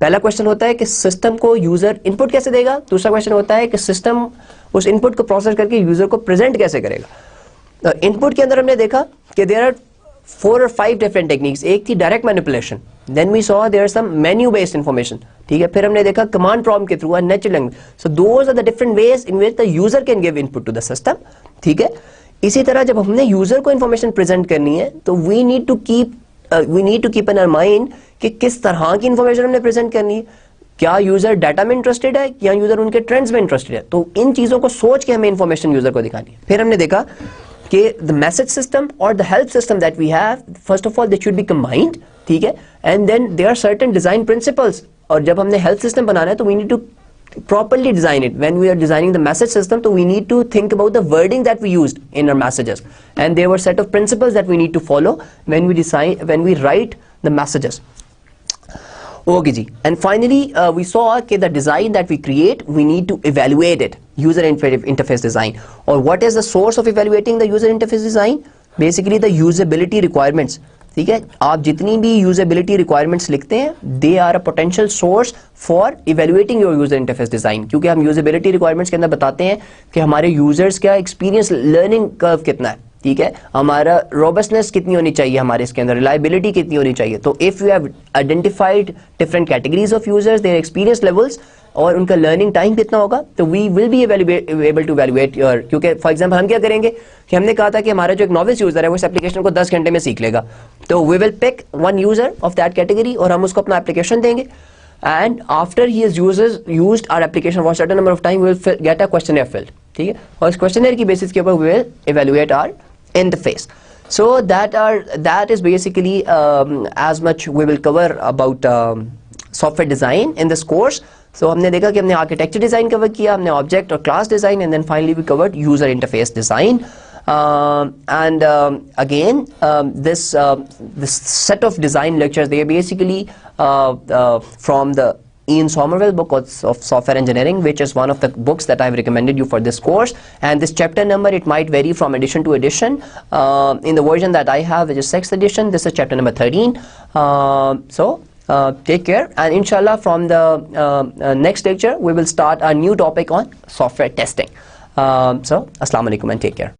पहला question होता है कि system को user input कैसे देगा, दूसरा क्वेश्चन होता है कि सिस्टम उस इनपुट को प्रोसेस करके यूजर को प्रेजेंट कैसे करेगा. इनपुट के अंदर हमने देखा कि there are 4 or 5 different techniques. एक थी direct manipulation, then we saw there some menu based information, ठीक है, फिर हमने देखा कमांड प्रॉम्प्ट के थ्रू और natural language. So those are the different ways in which the user can give input to the system, ठीक है. इसी तरह जब हमने यूजर को इंफॉर्मेशन प्रेजेंट करनी है तो we need to keep in our mind कि किस तरह की इंफॉर्मेशन हमने प्रेजेंट करनी है. क्या यूजर डाटा में इंटरेस्टेड है या यूजर उनके ट्रेंड्स में इंटरेस्टेड है, तो इन चीजों को सोच के हमें इंफॉर्मेशन यूजर को दिखानी है. फिर हमने देखा कि द मैसेज सिस्टम और the help system that we have, first of all they should be combined, ठीक है, and then there are certain design principles. और जब हमने हेल्प सिस्टम बनाना है तो we need to properly design it. When we are designing the message system, so we need to think about the wording that we used in our messages, and there were set of principles that we need to follow when we write the messages. Okay ji. And finally we saw that the design that we create, we need to evaluate it, user interface design. Or what is the source of evaluating the user interface design? Basically the usability requirements, ठीक है. आप जितनी भी usability requirements लिखते हैं, they are a potential source for evaluating your user interface design, क्योंकि हम usability requirements के अंदर बताते हैं कि हमारे यूजर्स का एक्सपीरियंस लर्निंग कर्व कितना है, ठीक है, हमारा रोबस्टनेस कितनी होनी चाहिए, हमारे इसके अंदर रिलायबिलिटी कितनी होनी चाहिए. तो if you have identified different categories of users, their experience levels और उनका लर्निंग टाइम कितना होगा, तो we will be able to evaluate your. क्योंकि फॉर एग्जांपल हम क्या करेंगे कि हमने कहा था कि हमारा जो एक नॉविस यूजर है वो इस एप्लीकेशन को 10 घंटे में सीख लेगा, तो we will pick one user of that category और हम उसको अपना एप्लीकेशन देंगे, and after he has used our application for certain number of time we will get a questionnaire filled, ठीक है, और इस क्वेश्चनर की बेसिस के ऊपर we will evaluate our interface. So that is basically as much we will cover about software design in this course. So हमने देखा कि हमने आर्किटेक्चर डिजाइन कवर किया, हमने ऑब्जेक्ट और class design, and then finally we covered user interface design. And again this set of design lectures, they are basically from the Ian Somerville book of software engineering, which is one of the books that I've recommended you for this course. And this chapter number, it might vary from edition to edition. In the version that I have, which is 6th edition, this is chapter number 13. So take care, and inshallah from the next lecture we will start a new topic on software testing. So assalamu alaikum and take care.